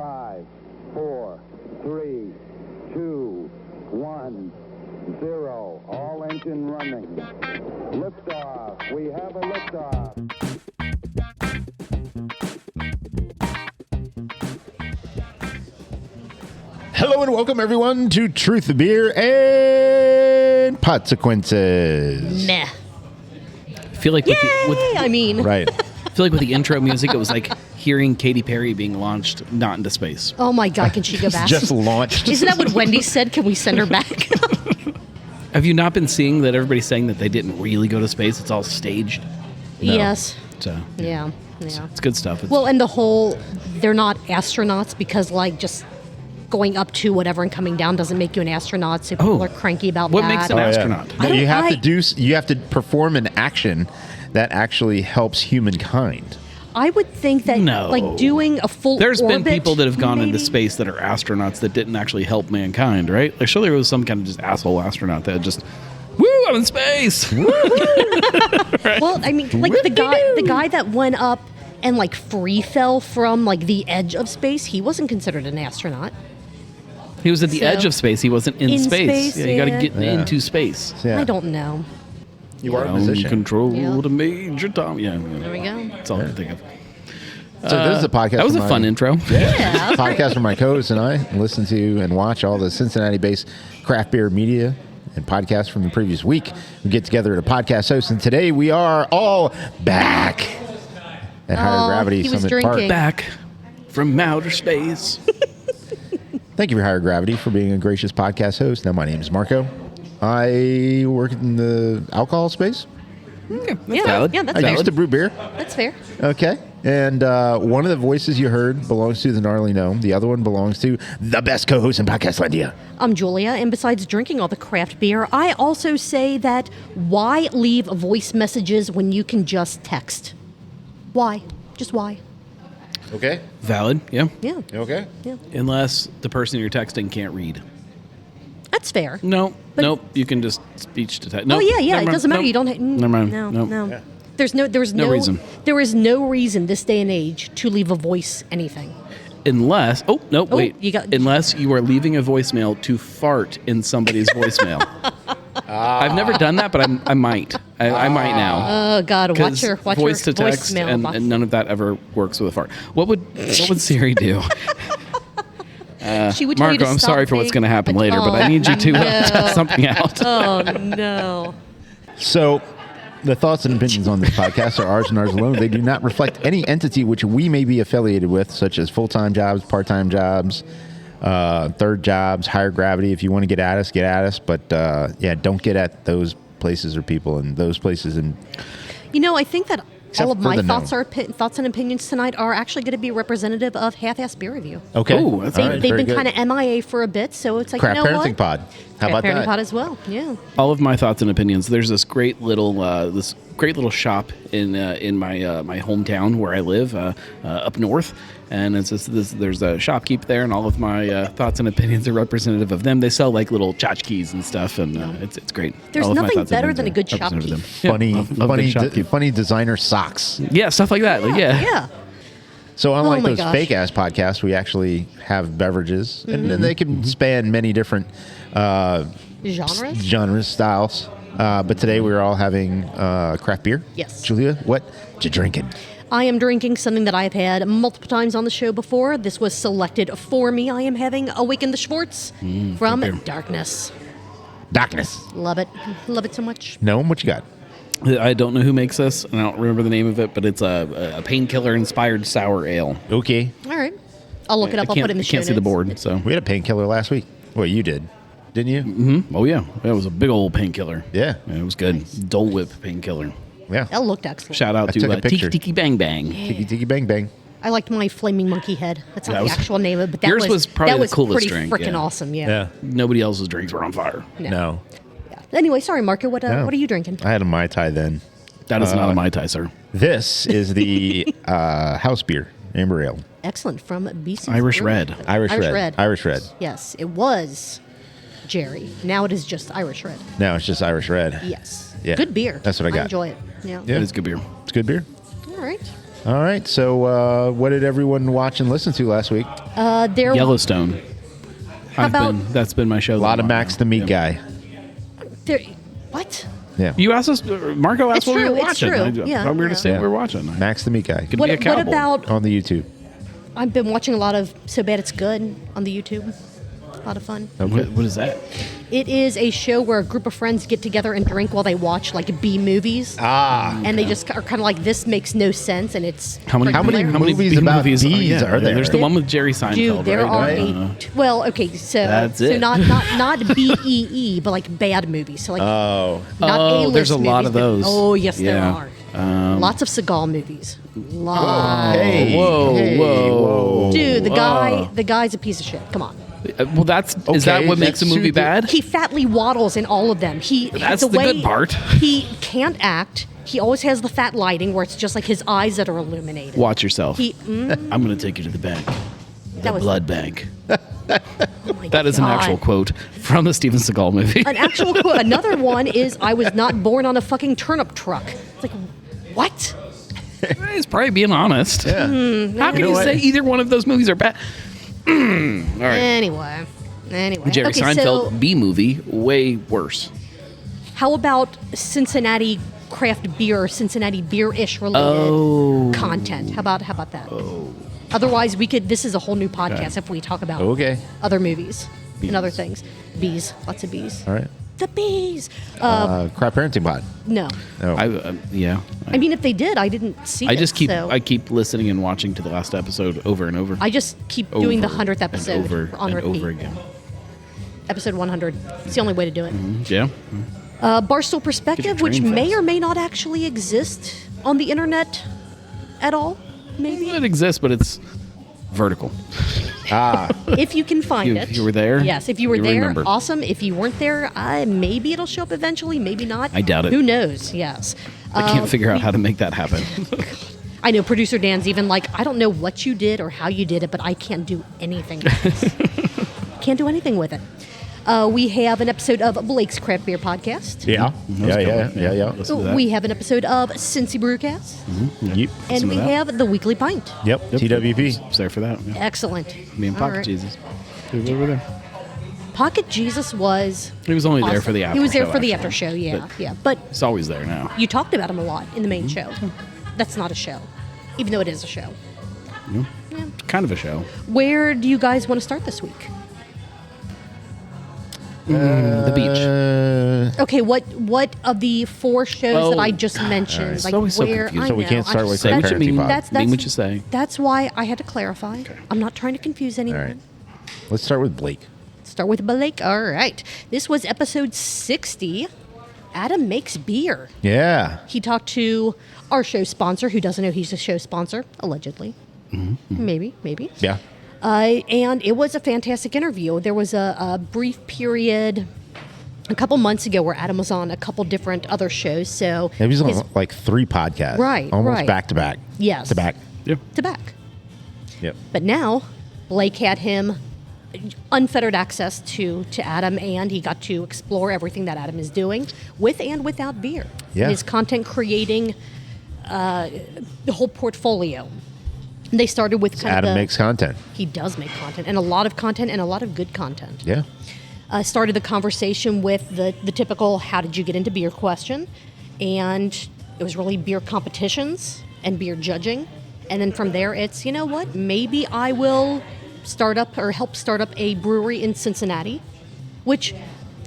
5, 4, 3, 2, 1, 0. All engine running. Liftoff. We have a liftoff. Hello and welcome everyone to Truth Beer and Consequences. Meh. I feel like Right. I feel like with the intro music, it was like hearing Katy Perry being launched not into space. Oh my God, can she go back? Just launched. Isn't that what Wendy said? Can we send her back? Have you not been seeing that everybody's saying that they didn't really go to space? It's all staged. No. Yes. So Yeah. it's good stuff. Well, and the whole, they're not astronauts because, like, just going up to whatever and coming down doesn't make you an astronaut. So people are cranky about what that. makes an astronaut? No, I you have don't- you have to perform an action that actually helps humankind. I would think that, No. like, doing a full There's been orbit, people that have gone into maybe? space that are astronauts that didn't actually help mankind, right? Like, sure, there was some kind of just asshole astronaut that just, woo, I'm in space. Well, I mean, like the guy that went up and like free fell from like the edge of space, he wasn't considered an astronaut. He was at the So- edge of space. He wasn't in In space. space, Yeah, you got to yeah. get Yeah. into space. Yeah. I don't know. You are a Ground musician. control Yeah. to Major Tom. Yeah, There we go. that's all I can think of. So this is a podcast. That was a from fun my- intro. Yeah. podcast where my co-hosts and I listen to and watch all the Cincinnati-based craft beer media and podcasts from the previous week. We get together at a podcast host, and today we are all back at Higher Gravity he was Summit Park. drinking. Back from outer space. Thank you for Higher Gravity for being a gracious podcast host. Now, my name is Marco. I work in the alcohol space. Yeah, valid. yeah, that's I valid. used to brew beer. That's fair. Okay. And one of the voices you heard belongs to the Gnarly Gnome. The other one belongs to the best co-host in Podcastlandia. I'm Julia, and besides drinking all the craft beer, I also say that why leave voice messages when you can just text? Why? Just why? Okay. Valid, yeah. Yeah, You okay? yeah. Unless the person you're texting can't read. That's fair. No, But- nope. You can just speech to text. Oh yeah. It doesn't matter. You don't. Never mind. No, Nope. no. Yeah. There is No reason. There is no reason this day and age to leave a voice anything. Unless, wait. you got- Unless you are leaving a voicemail to fart in somebody's voicemail. I've never done that, but I might. I might now. Oh God, watch 'Cause your voice to text, voicemail and, box. and none of that ever works with a fart. What would Siri do? She would tell you Marco, to I'm stop sorry for what's being- going to happen later, but Oh, I need you to no. test something out. Oh no. So, the thoughts and opinions on this podcast are ours and ours alone. They do not reflect any entity which we may be affiliated with, such as full-time jobs, part-time jobs, third jobs, Higher Gravity. If you want to get at us. But, don't get at those places or people in those places. And You know, I think that Except all of for my the thoughts gnome. thoughts and opinions tonight are actually going to be representative of Half-Ass Beer Review. okay. Ooh, that's All all right, They've very been good. kind of MIA for a bit, so it's like, Craft you know Parenting what? Pod. How about Parenting that? Pod as well. Yeah. All of my thoughts and opinions. There's this great little shop in my my hometown where I live up north, and it's there's a shopkeep there, and all of my thoughts and opinions are representative of them. They sell like little tchotchkes and stuff, and it's great. There's All of my nothing thoughts and better opinions than a are good representative of shopkeep. them. Funny, Yeah, love a good shopkeep. funny designer socks. Yeah, stuff like that. Like, yeah. So unlike Oh my those gosh. fake ass podcasts, we actually have beverages, and Mm-hmm. they can span many different Genres? styles. But today we're all having craft beer. Yes. Julia, what you drinking? I am drinking something that I have had multiple times on the show before. This was selected for me. I am having Awaken the Schwartz from good beer. Darkness. Darkness. Love it. Love it so much. Gnome, what you got? I don't know who makes this, and I don't remember the name of it, but it's a painkiller inspired sour ale. Okay. All right. I'll look it up. I'll put it in the show can't see the notes. board, so. We had a painkiller last week. Well, you did, didn't you? Mm-hmm. Oh yeah, it was a big old painkiller. Yeah. It was good. Dole Whip painkiller. Yeah. That looked excellent. Shout out I took to a Tiki picture. Tiki Bang Bang. Tiki tiki bang bang. I liked my flaming monkey head. That's not That the was- actual name of it, but that Yours was probably that the was coolest pretty drink, freaking yeah. awesome. Yeah. Nobody else's drinks were on fire. No. Yeah. Anyway, sorry, Marco. What No. what are you drinking? I had a Mai Tai then. That is not a Mai Tai, sir. This is the house beer, Amber Ale. Excellent from BC. Irish Brewery. Red. Irish Red. Red. Irish Red. Yes, it was Jerry. Now it is just Irish Red. Now it's just Irish Red. Yes. Yeah. Good beer. That's what I got. enjoy it. Yeah. Yeah. It is good beer. It's good beer. All right. All right. So, what did everyone watch and listen to last week? There. Yellowstone. That's been my show. A lot of Max the Meat Guy. There. What? Yeah. You asked us. Marco asked It's what we true, were it's watching. true. I Yeah, thought we were yeah. to say what we were watching. Max the Meat Guy Could be a What cowboy. about? on the YouTube. I've been watching a lot of So Bad It's Good on the YouTube. A lot of fun. Okay. What is that? It is a show where a group of friends get together and drink while they watch like B movies. And they just are kind of like, this makes no sense, and it's How many movies about bees are there? There's the one with Jerry Seinfeld. Dude, there right? are well, okay, so That's so it. not BEE, but like bad movies. So like not A-list there's a lot movies, of but- those. Oh yes, there Yeah. are. Lots of Segal movies. Lots. Hey, whoa. Dude, the guy's a piece of shit. Come on. Well, is that what makes a that's movie who bad? He fatly waddles in all of them. That's the good part. He can't act. He always has the fat lighting where it's just like his eyes that are illuminated. Watch yourself. I'm I'm going to take you to the bank. The was- blood bank. Oh my That is an God. actual quote from a Steven Seagal movie. An actual quote. Another one is, "I was not born on a fucking turnip truck." It's like, what? He's probably being honest. Yeah. How can you say either one of those movies are bad? All right. Anyway. Jerry Okay, Seinfeld so B movie, way worse. how about Cincinnati craft beer, Cincinnati beer-ish related content? How about that? Otherwise, we could. This is a whole new podcast if we talk about other movies and other things. Bees, lots of bees. All right. The bees. Crap Parenting Pod. No. Oh. I mean, if they did, I didn't see I it. just keep so I keep listening and watching to the last episode over and over. I just keep doing the Over 100th episode and over on and repeat. over again. Episode 100. It's the only way to do it. Yeah. Barstool Perspective, which train may fast. or may not actually exist on the internet at all. Maybe. It exists, but it's vertical. If you can find it. You were there? Yes, if you were You there, remember. awesome. If you weren't there, maybe it'll show up eventually, maybe not. I doubt it. Who knows? Yes. I can't figure out how to make that happen. I know producer Dan's even like, I don't know what you did or how you did it, but I can't do anything with this. Can't do anything with it. We have an episode of Blake's Craft Beer Podcast. Yeah. Yeah. Listen to that. We have an episode of Cincy Brewcast. Yep. And we to that. have the Weekly Pint. Yep. TWP. It's there for that. Yeah. Excellent. Me and All Pocket right. Jesus. He was over there. Pocket Jesus was. He was only there awesome. for the after He was there show, for the actually. after show, yeah. But Yeah. But He's always there now. you talked about him a lot in the main show. Mm-hmm. That's not a show, even though it is a show. Kind of a show. Where do you guys want to start this week? The beach. Okay, what of the 4 shows that I just mentioned? Alright. Like always so where confusing. I So we know, can't start I- with Say Crap what you Parenting mean. Pod. Mean what you say. That's why I had to clarify. I'm not trying to confuse anyone. All right. Let's start with Blake. Start with Blake. All right. This was episode 60. Adam makes beer. Yeah. He talked to our show sponsor, who doesn't know he's a show sponsor, allegedly. Maybe. Yeah. And it was a fantastic interview. There was a brief period a couple months ago where Adam was on a couple different other shows. So He was on his- like 3 podcasts. Right, Almost right. back to back. Yes. To back. Yeah. to back. Yep. But now Blake had him unfettered access to Adam, and he got to explore everything that Adam is doing with and without beer. Yeah. His content creating the whole portfolio. And they started with kind Adam of the, makes content. he does make content, and a lot of content, and a lot of good content. Yeah. Started the conversation with the typical "How did you get into beer?" question, and it was really beer competitions and beer judging, and then from there it's, you know what, maybe I will start up or help start up a brewery in Cincinnati, which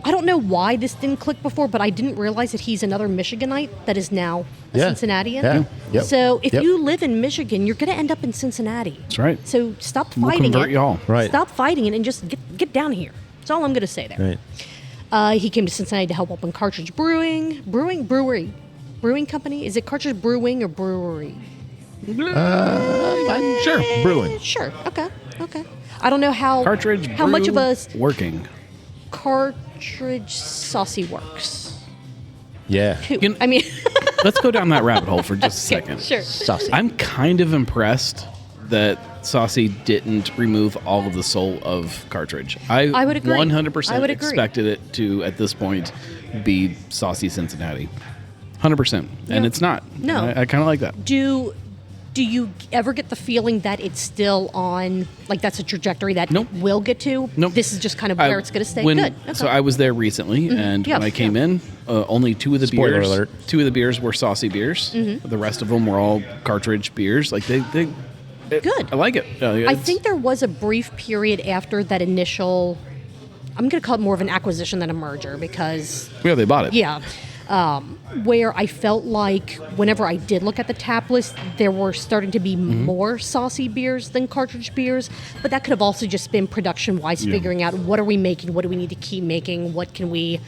I don't know why this didn't click before, but I didn't realize that he's another Michiganite that is now a Yeah. Cincinnatian. Yeah. Yep. So if Yep. you live in Michigan, you're going to end up in Cincinnati. That's right. So stop We'll fighting convert it. y'all. Right. Stop fighting it and just get down here. That's all I'm going to say there. Right. He came to Cincinnati to help open Cartridge Brewery company. Is it Cartridge Brewing or Brewery? Sure. Brewing. Sure. Okay. I don't know how Cartridge. how much of brew, a working? Cartridge Saucy works. Yeah. You- I mean, Let's go down that rabbit hole for just a second. sure. Saucy. I'm kind of impressed that Saucy didn't remove all of the soul of Cartridge. I would agree. 100% I would agree. expected it to, at this point, be Saucy Cincinnati. 100%. And No. it's not. No. I kind of like that. Do Do you ever get the feeling that it's still on, like that's a trajectory that Nope. it will get to? Nope. This is just kind of where it's going to stay? When- Good. Okay. So I was there recently, and Yeah, when I came yeah. in, only two of the Spoiler beers. alert. Two of the beers were saucy beers. The rest of them were all cartridge beers. Like they Good. I like it. I It's- think there was a brief period after that initial, I'm going to call it more of an acquisition than a merger because, yeah, they bought it. yeah, where I felt like whenever I did look at the tap list, there were starting to be more saucy beers than cartridge beers. But that could have also just been production-wise, figuring out what are we making, what do we need to keep making, what can we,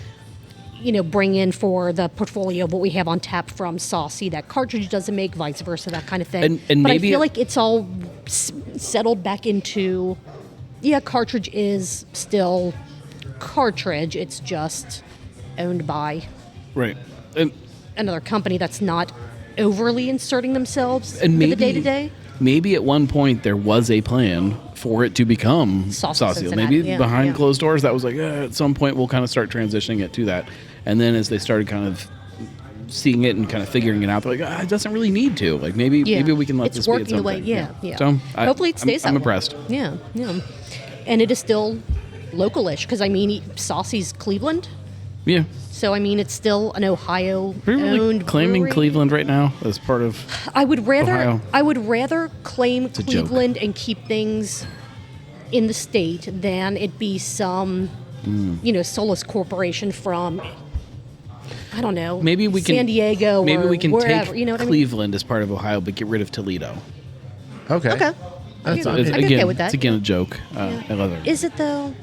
bring in for the portfolio of what we have on tap from saucy that cartridge doesn't make, vice versa, that kind of thing. And but maybe I feel like it's all settled back into, cartridge is still cartridge. It's just owned by Right. And another company that's not overly inserting themselves and into the day-to-day. maybe at one point there was a plan for it to become Saucy saucy. Cincinnati, Maybe yeah, behind yeah. closed doors, that was like at some point we'll kind of start transitioning it to that. And then as they started kind of seeing it and kind of figuring it out, they're like, it doesn't really need to. Like maybe we can let it's this be its working own the way, thing. yeah. So hopefully it stays that I'm way. impressed. Yeah. And it is still local-ish because Saucy's Cleveland, Yeah. so it's still an We're really Ohio-owned claiming brewery. Cleveland right now as part of. I would Ohio. rather claim a joke. Cleveland and keep things in the state than it be some, soulless corporation from, I don't know, Maybe we can San Diego Maybe or we can wherever. take You know what Cleveland as part of Ohio, but get rid of Toledo. Okay. I mean? Okay. That's It's not- I'd be okay with that. It's again a joke. I love it. Is it though?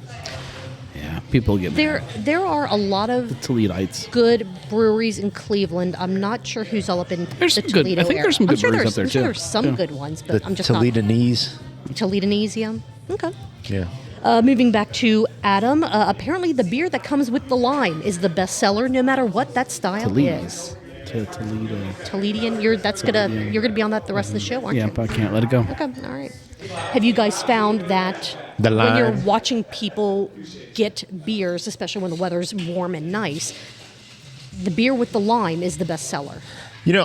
Yeah, people get mad. There are a lot of Toledoites. good breweries in Cleveland. I'm not sure who's all up in There's the some good- Toledo I think area. there's some I'm good sure breweries there's, up there, I'm sure too. there's some Yeah. good ones, but The I'm just Toledanese. not. Toledanese, yeah. Okay. Yeah. Moving back to Adam, apparently the beer that comes with the lime is the best seller no matter what that style Toledo. is. Toledo. Toledan, you're gonna be on that the rest of the show, aren't Yeah, you? but I can't let it go. Okay, all right. Have you guys found that The when you're lime. watching people get beers, especially when the weather's warm and nice, the beer with the lime is the best seller?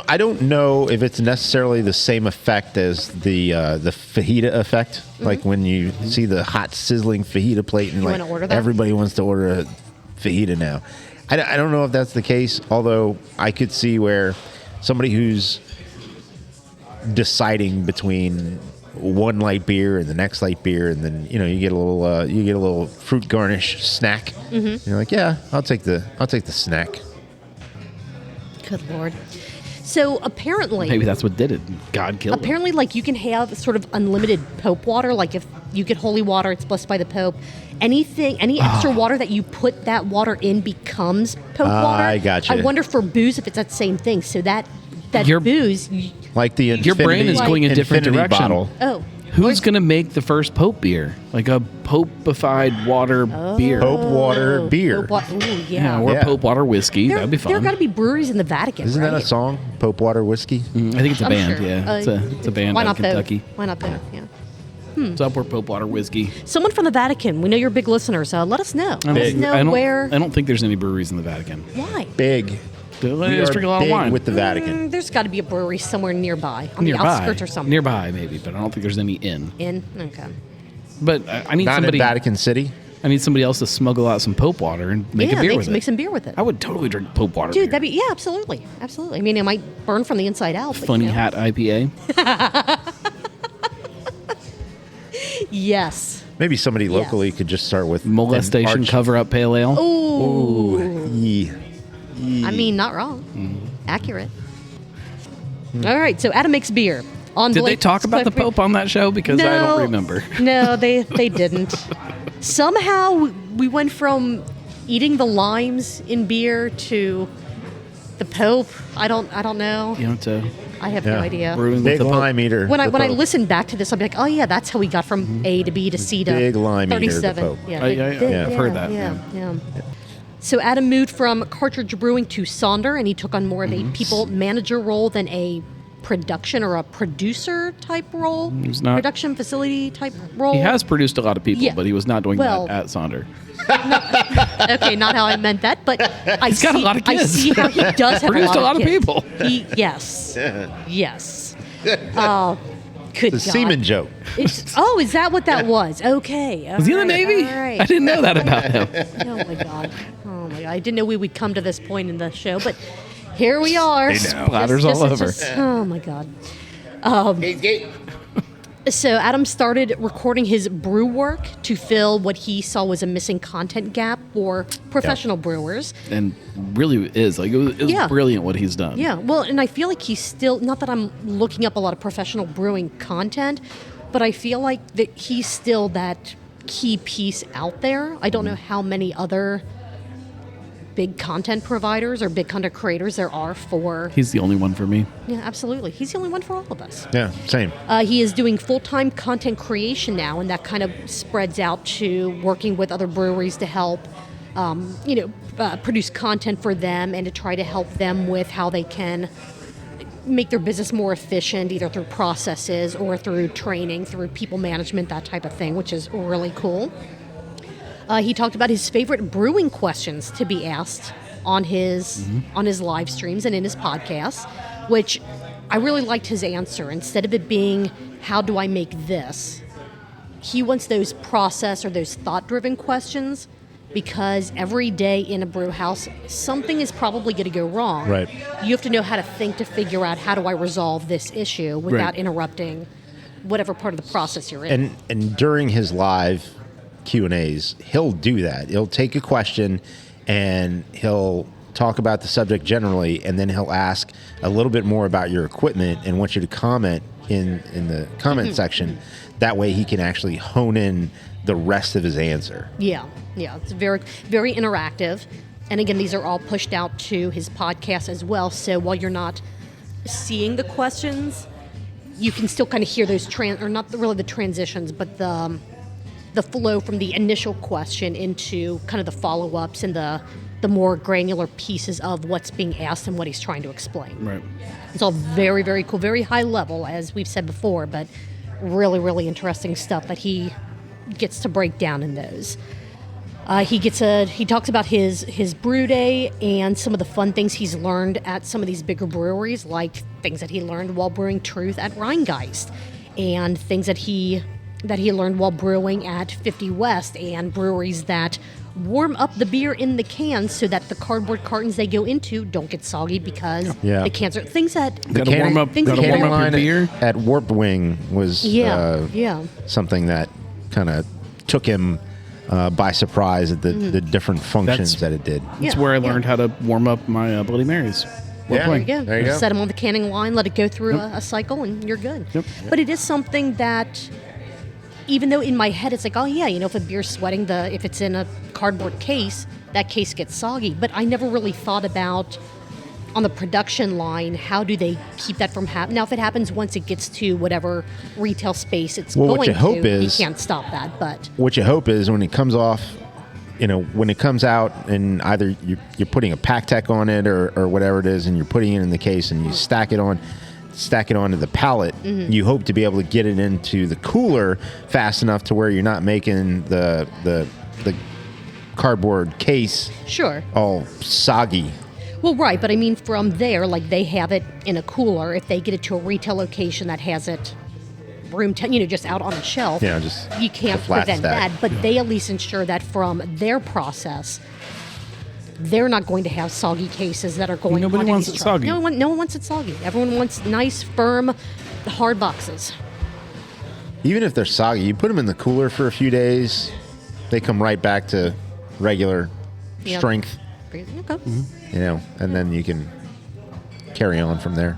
I don't know if it's necessarily the same effect as the fajita effect. Like when you see the hot sizzling fajita plate and You like wanna order that? everybody wants to order a fajita now. I don't know if that's the case, although I could see where somebody who's deciding between one light beer and the next light beer, and then you get a little fruit garnish snack. Mm-hmm. You're like, yeah, I'll take the snack. Good Lord. So apparently, Maybe that's what did it. God killed him. apparently, like you can have sort of unlimited Pope water. Like if you get holy water, it's blessed by the Pope. Any extra water that you put that water in becomes Pope water. I gotcha. I wonder for booze if it's that same thing. So that Your- booze. Like the Your brain is going a different Infinity direction. bottle. Oh, Who's going to make the first Pope beer? Like a Pope-ified water beer. Pope water beer. Pope Ooh, Yeah, yeah. or Yeah. Pope water whiskey. That'd be There fun. got to be breweries in the Vatican. Isn't that a right? song? Pope Water Whiskey? I think it's a I'm band. sure. Yeah, it's a band Why out not of Kentucky. Pope? Why not Pope? Yeah. It's up where Pope water whiskey. Someone from the Vatican. We know you're big listeners. Let us know. Let us know where. I don't think there's any breweries in the Vatican. Why? Big. They We just are drink a lot of big wine. with the Vatican. There's got to be a brewery somewhere nearby, on the Nearby. outskirts or something. Nearby, maybe, but I don't think there's any in. Okay. But I need Not somebody. in Vatican City. I need somebody else to smuggle out some Pope water and make a beer with make it. some beer with it. I would totally drink Pope water. Dude, beer. that'd be absolutely. I mean, it might burn from the inside out. But, Funny Hat IPA. Yes. Maybe somebody locally could just start with Molestation cover up pale ale. Ooh. Yeah. I mean, not wrong. Mm. Accurate. All right, so Adam makes beer. On Did they Blake talk about the Square- Pope on that show? Because I don't remember. No, they didn't. Somehow we went from eating the limes in beer to the Pope. I don't know. You know, to I have no Yeah. idea. brewing Big with the Pope. lime eater. When I the Pope. listen back to this, I'll be like, oh yeah, that's how we got from A to B to C to Big lime eater, the 37. Pope. Yeah, Yeah, I've heard that, Yeah. So Adam moved from Cartridge Brewing to Sonder, and he took on more of a people manager role than a production or a producer type role. He's not- Production facility type role. He has produced a lot of people, Yeah. but he was not doing Well- that at Sonder. Okay, not how I meant that, but I He's got a see, lot of I kids. see how he does have Produced a lot of kids. people. Yes. Good The God. semen joke. Oh, is that what that was? Okay. Was he in the Navy? All right. I didn't know that about him. Oh my God. Oh my God. I didn't know we would come to this point in the show, but here we are. Splatters all over. Oh my God. So Adam started recording his brew work to fill what he saw was a missing content gap for professional brewers. And really is. Like, it was Yeah. brilliant what he's done. Yeah, well, and I feel like he's still, not that I'm looking up a lot of professional brewing content, but I feel like that he's still that key piece out there. I don't know how many other big content providers or big content creators there are for. He's the only one for me. Yeah, absolutely. He's the only one for all of us. Yeah, same. He is doing full-time content creation now, and that kind of spreads out to working with other breweries to help, produce content for them and to try to help them with how they can make their business more efficient, either through processes or through training, through people management, that type of thing, which is really cool. He talked about his favorite brewing questions to be asked on his live streams and in his podcasts, which I really liked his answer. Instead of it being, how do I make this? He wants those process or those thought-driven questions, because every day in a brew house, something is probably going to go wrong. Right. You have to know how to think to figure out, how do I resolve this issue without interrupting whatever part of the process you're in. And during his live Q&As, he'll do that. He'll take a question and he'll talk about the subject generally, and then he'll ask a little bit more about your equipment and want you to comment in the comment section. That way he can actually hone in the rest of his answer. Yeah, it's very, very interactive. And again, these are all pushed out to his podcast as well. So while you're not seeing the questions, you can still kind of hear those or not really the transitions, but the flow from the initial question into kind of the follow-ups and the more granular pieces of what's being asked and what he's trying to explain. Right. It's all very, very cool, very high level, as we've said before, but really, really interesting stuff that he gets to break down in those. He talks about his brew day and some of the fun things he's learned at some of these bigger breweries, like things that he learned while brewing Truth at Rheingeist, and things that he learned while brewing at 50 West, and breweries that warm up the beer in the cans so that the cardboard cartons they go into don't get soggy because the cans are things that Gotta warm up your beer. At Warped Wing was yeah. something that kind of took him by surprise at the different functions that it did. That's where I learned how to warm up my Bloody Marys. Yeah. There you go. There you go. Set them on the canning line, let it go through a cycle, and you're good. Yep. But it is something that, even though in my head it's like, oh yeah, if a beer's sweating, if it's in a cardboard case, that case gets soggy. But I never really thought about, on the production line, how do they keep that from happening? Now, if it happens once it gets to whatever retail space it's going to, you can't stop that. But what you hope is when it comes off, when it comes out, and either you're putting a pack tech on it or whatever it is, and you're putting it in the case and you stack it onto the pallet, you hope to be able to get it into the cooler fast enough to where you're not making the cardboard case all soggy. Well, right, but I mean, from there, like, they have it in a cooler. If they get it to a retail location that has it room, just out on a shelf, you can't prevent that. But they at least ensure that from their process, they're not going to have soggy cases that are going. Nobody wants it soggy. No one wants it soggy. Everyone wants nice, firm, hard boxes. Even if they're soggy, you put them in the cooler for a few days, they come right back to regular strength. Okay. And then you can carry on from there.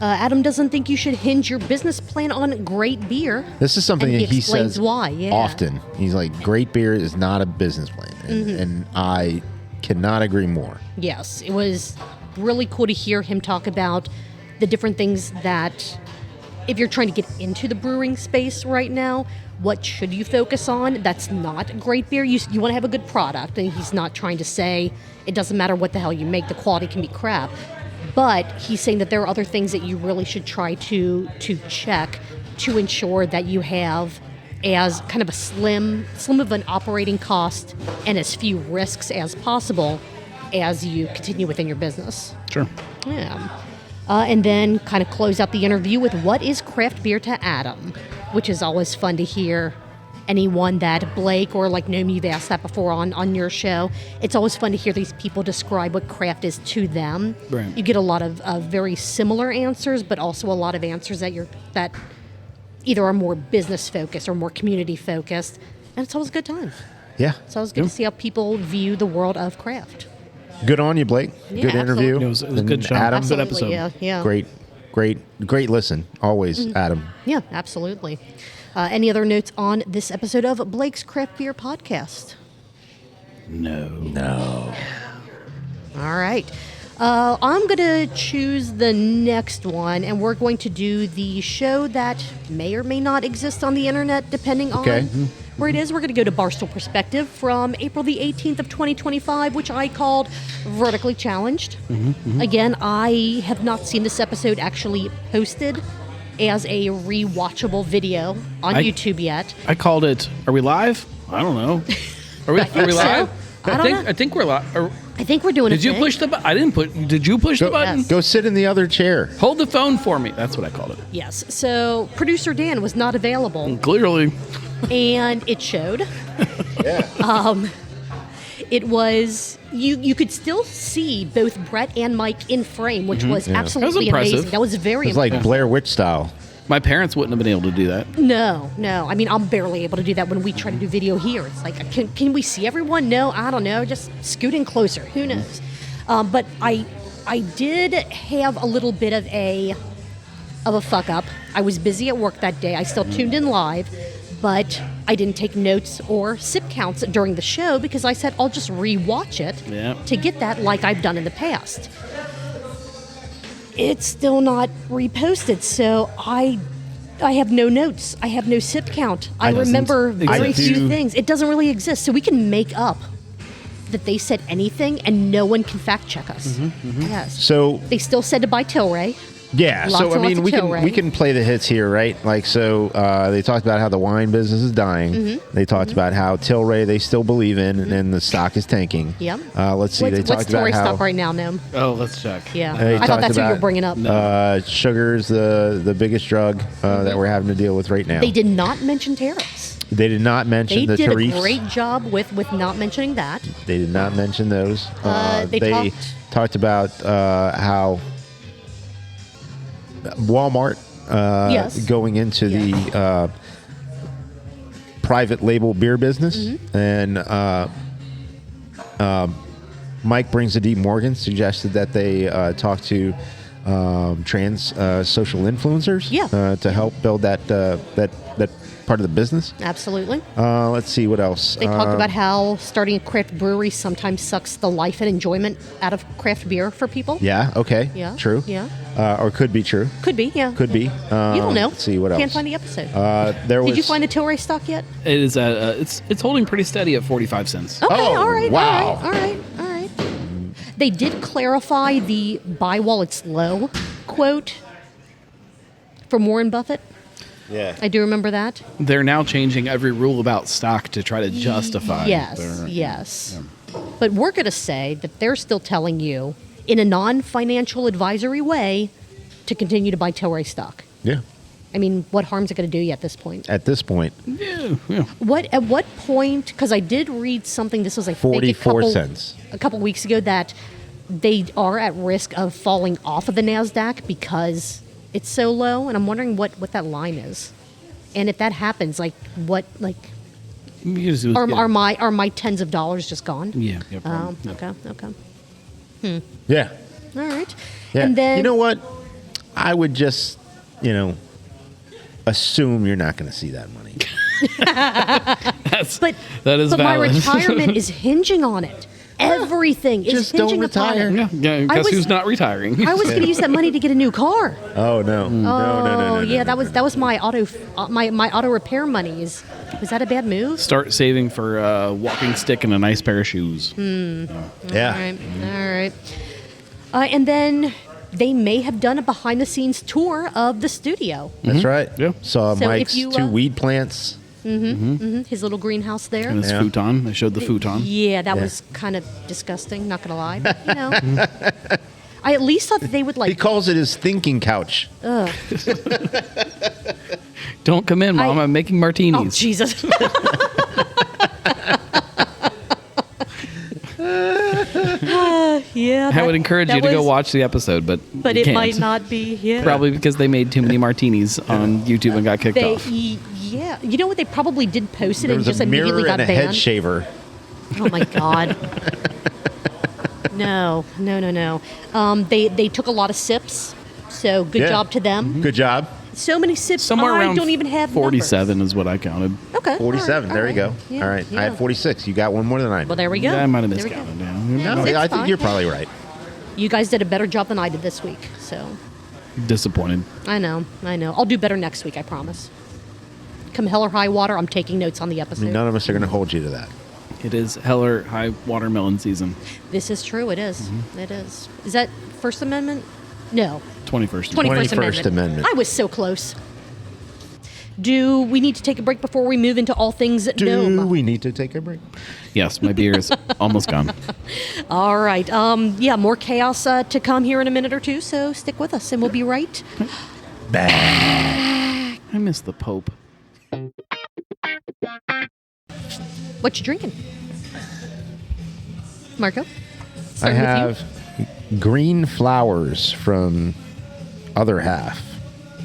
Adam doesn't think you should hinge your business plan on great beer. This is something that he says why. often. He's like, great beer is not a business plan. And I cannot agree more. Yes, it was really cool to hear him talk about the different things that, if you're trying to get into the brewing space right now, what should you focus on? That's not great beer. You want to have a good product, and he's not trying to say it doesn't matter what the hell you make, the quality can be crap. But he's saying that there are other things that you really should try to check to ensure that you have as kind of a slim of an operating cost and as few risks as possible as you continue within your business. Sure. Yeah. And then kind of close out the interview with what is craft beer to Adam, which is always fun to hear. Anyone that Blake or like Gnome, you've asked that before on your show. It's always fun to hear these people describe what craft is to them. Right. You get a lot of very similar answers, but also a lot of answers that either are more business focused or more community focused, and it's always a good time. Yeah. It's always good to see how people view the world of craft. Good on you, Blake. Yeah, good interview. absolutely. It was a And good show. Adam, Good Absolutely, episode. yeah. great listen. Always, Adam. Yeah, absolutely. Any other notes on this episode of Blake's Craft Beer Podcast? No. All right. I'm going to choose the next one, and we're going to do the show that may or may not exist on the internet, depending Okay. on where it is. We're going to go to Barstool Perspective from April the 18th of 2025, which I called Vertically Challenged. Again, I have not seen this episode actually posted as a rewatchable video on YouTube yet. I called it. Are we live? I don't know. Are we think so. live? I don't know. I think we're live. I think we're doing Did you push the button? I didn't put. Did you push the button? Yes. Go sit in the other chair. Hold the phone for me. That's what I called it. Yes. So producer Dan was not available, Clearly. and it showed. Yeah. It was you could still see both Bret and Mike in frame, which was absolutely impressive. amazing. That was very It's like impressive. Blair Witch style. My parents wouldn't have been able to do that. No. I mean, I'm barely able to do that when we try to do video here. It's like, can we see everyone? No, I don't know. Just scoot in closer. Who knows? But I did have a little bit of a fuck up. I was busy at work that day. I still tuned in live, but I didn't take notes or sip counts during the show because I said I'll just rewatch it to get that like I've done in the past. It's still not reposted, so I have no notes. I have no sip count. I remember very few things. It doesn't really exist, so we can make up that they said anything, and no one can fact check us. Yes. So They still said to buy Tilray. yeah, Lots so and I lots mean of we Tilray. can play the hits here, right? Like so they talked about how the wine business is dying. They talked about how Tilray they still believe in and the stock is tanking. Yep. Let's see. They What's talked about Tilray how stock right now, Gnome? Oh, let's check. Yeah. They I thought talked that's what you were about, bringing up. sugar's the biggest drug that we're having to deal with right now. They did not mention tariffs. They did not mention They the did tariffs. a great job with not mentioning that. They did not mention those. They talked about how Walmart Yes. going into the private label beer business, and Mike brings a deep Morgan suggested that they talk to trans social influencers to help build that part of the business. Absolutely. Let's see what else. They talked about how starting a craft brewery sometimes sucks the life and enjoyment out of craft beer for people. Yeah. Okay. Yeah. True. Yeah. Or could be true. Could be, yeah. Could be. You don't know. Let's see what else. Can't find the episode. There was. Did you find the Tilray stock yet? It is. It's holding pretty steady at 45 cents. Okay, Oh, all right. wow. All right. They did clarify the buy while it's low quote from Warren Buffett. Yeah. I do remember that. They're now changing every rule about stock to try to justify. Yes. But we're going to say that they're still telling you in a non-financial advisory way to continue to buy Tilray stock. Yeah. I mean, what harm's it going to do you at this point? At this point, Yeah. At what point? Because I did read something. This was I think 44 cents. a couple weeks ago that they are at risk of falling off of the Nasdaq because it's so low. And I'm wondering what that line is. And if that happens, are my tens of dollars just gone? Yeah. Okay. Yeah. All right. Yeah. And then you know what? I would just, assume you're not going to see that money. But that is my valid. retirement is hinging on it. Everything is Just don't hinging upon retire. it. Yeah. I Guess was- who's not retiring? I was going to use that money to get a new car. Oh no. No. Yeah, that was my auto my auto repair money. Was that a bad move? Start saving for a walking stick and a nice pair of shoes. Yeah. All right. And then they may have done a behind the scenes tour of the studio. That's right. Yeah. Saw So if Mike's you, two weed plants. His little greenhouse there. And his Yeah. futon. They showed the futon. Yeah, that Yeah. was kind of disgusting, not going to lie. But, I at least thought that they would He like. calls it his thinking couch. Don't come in, Mom. I'm making martinis. Oh Jesus! Yeah, I would encourage that you to go was- watch the episode, but you it can't. might not be. Yeah, Probably because they made too many martinis on YouTube and got kicked They, off. yeah, you know what? They probably did post it There and was just a immediately mirror got and a head banned. shaver. Oh my god! No. They took a lot of sips, so good Yeah. job to them. Good job. So many sips. Somewhere I around don't even have 47 is what I counted. numbers. Okay, 47. all There right, you go. yeah, All right. I yeah. had 46. You got one more than I did. Well, there we go. Yeah, I might have There we miscounted. go. Yeah. No, It's I think fine. you're probably right. You guys did a better job than I did this week, so Disappointed. I know. I'll do better next week, I promise. Come hell or high water, I'm taking notes on the I episode. mean, none of us are going to hold you to that. It is hell or high watermelon season. This is true. It is. Mm-hmm. It is. Is that First Amendment? No. 21st. 21st 21st Amendment. I was so close. Do we need to take a break before we move into all things Do Gnome? we need to take a break? Yes, my beer is almost gone. All right. Yeah, more chaos to come here in a minute or two, so stick with us and we'll be right. I miss the Pope. What you drinking? Marco? I Starting with you. have Green Flowers from Other Half.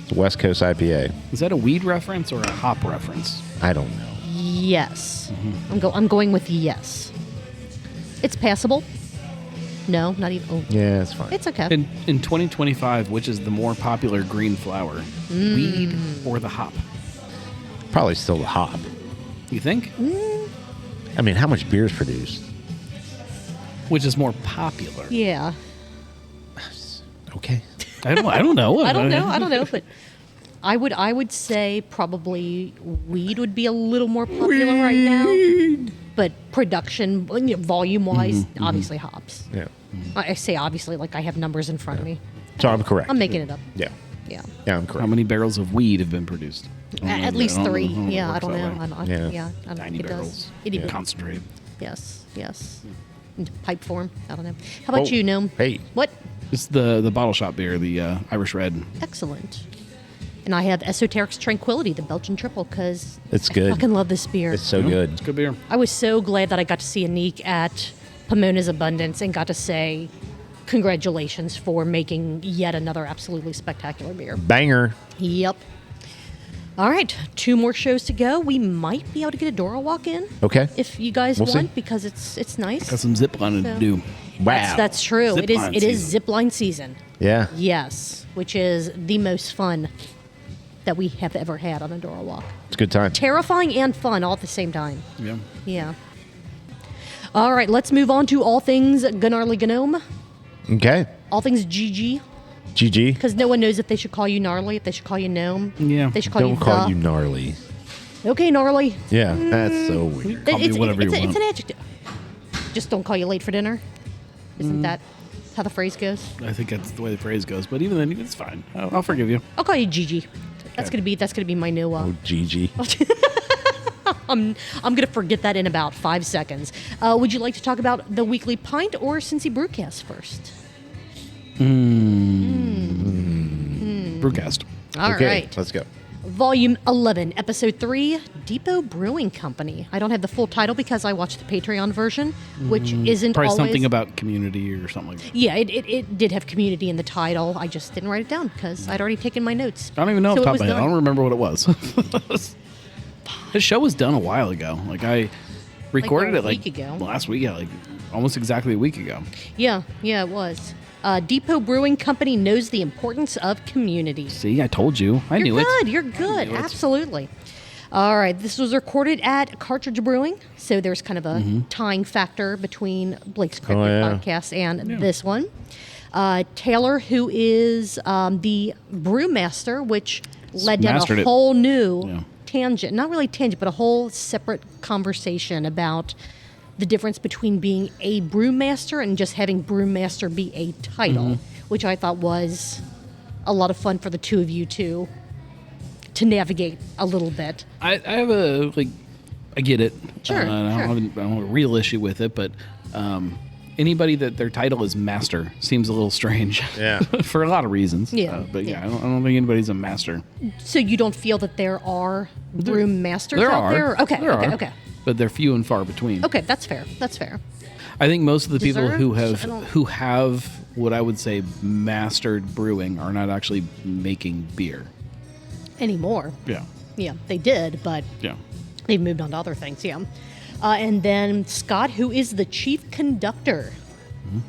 It's a West Coast IPA. Is that a weed reference or a hop reference? I don't know. Yes. I'm going with yes. It's passable. No, not even. Oh, Yeah, it's fine. it's okay. In 2025, which is the more popular green flower? Weed or the hop? Probably still the hop. You think? I mean, how much beer is produced? Which is more popular? Yeah. Okay. I don't know. I don't know, but I would say probably weed would be a little more popular right now. But production, volume wise, obviously hops. Yeah. I say obviously like I have numbers in front of me. So I'm correct. I'm making it up. Yeah. Yeah. Yeah, I'm How correct. many barrels of weed have been produced? At least three. Yeah, I works don't that know. way. I don't, Yeah. yeah, I don't 90 think it barrels. does. It even, Concentrate. Yes. In pipe form. I don't know. How about Oh, you, Gnome? hey. What? It's the bottle shop beer, the Irish Red. Excellent. And I have Esoteric's Tranquility, the Belgian triple, because It's I good. fucking love this beer. It's so good. It's good beer. I was so glad that I got to see Anik at Pomona's Abundance and got to say congratulations for making yet another absolutely spectacular beer. Banger. Yep. All right, 2 more shows to go. We might be able to get a Dora walk in Okay. if you guys We'll see. want, because it's nice. Got some zip lining to So- do. Wow. That's true. Zip line It is season. zip line season. Yeah. Yes, which is the most fun that we have ever had on a Dora walk. It's a good time. Terrifying and fun all at the same time. Yeah. Yeah. All right, let's move on to all things Gnarly Gnome. Okay. All things GG, GG. because no one knows if they should call you Gnarly, if they should call you Gnome. Yeah. If they should call Don't you call the. you gnarly. Okay, Gnarly. Yeah, that's so weird. Call me whatever you it's want. an adjective. Just don't call you late for dinner. Isn't that how the phrase goes? I think that's the way the phrase goes. But even then, it's fine. I'll forgive you. I'll call you Gigi. That's gonna be my new. Oh, GG. I'm gonna forget that in about 5 seconds. Would you like to talk about the weekly pint or Cincy Brewcast first? Brewcast. All right. Okay, let's go. Volume 11, Episode 3, Depot Brewing Company. I don't have the full title because I watched the Patreon version, which isn't Probably always... something about community or something like that. Yeah, it did have community in the title. I just didn't write it down because I'd already taken my notes. I don't even know off So the it top of was my head. I done. don't remember what it was. This show was done a while ago. Like I recorded a it like week ago. last week. Yeah, like almost exactly a week ago. Yeah, it was. Depot Brewing Company knows the importance of community. See, I told you. I knew it. You're good. knew it. Absolutely. All right. This was recorded at Cartridge Brewing, so there's kind of a tying factor between Blake's Cryptic yeah. podcast and this one. Taylor, who is the brewmaster, which led down Mastered a it. whole new Yeah. tangent, not really tangent, but a whole separate conversation about the difference between being a brewmaster and just having brewmaster be a title, which I thought was a lot of fun for the two of you to navigate a little bit. I have a I get it. Sure, I don't sure. have a real issue with it, but anybody that their title is master seems a little strange. Yeah. For a lot of reasons. Yeah. But I don't think anybody's a master. So you don't feel that there are brewmasters There out are. there? Okay, There okay, are. okay. But they're few and far between. Okay, that's fair. That's fair. I think most of the people Deserved? who have what I would say mastered brewing are not actually making beer. Anymore. Yeah. Yeah, they did, but Yeah. they've moved on to other things, yeah. And then Scott, who is the chief conductor.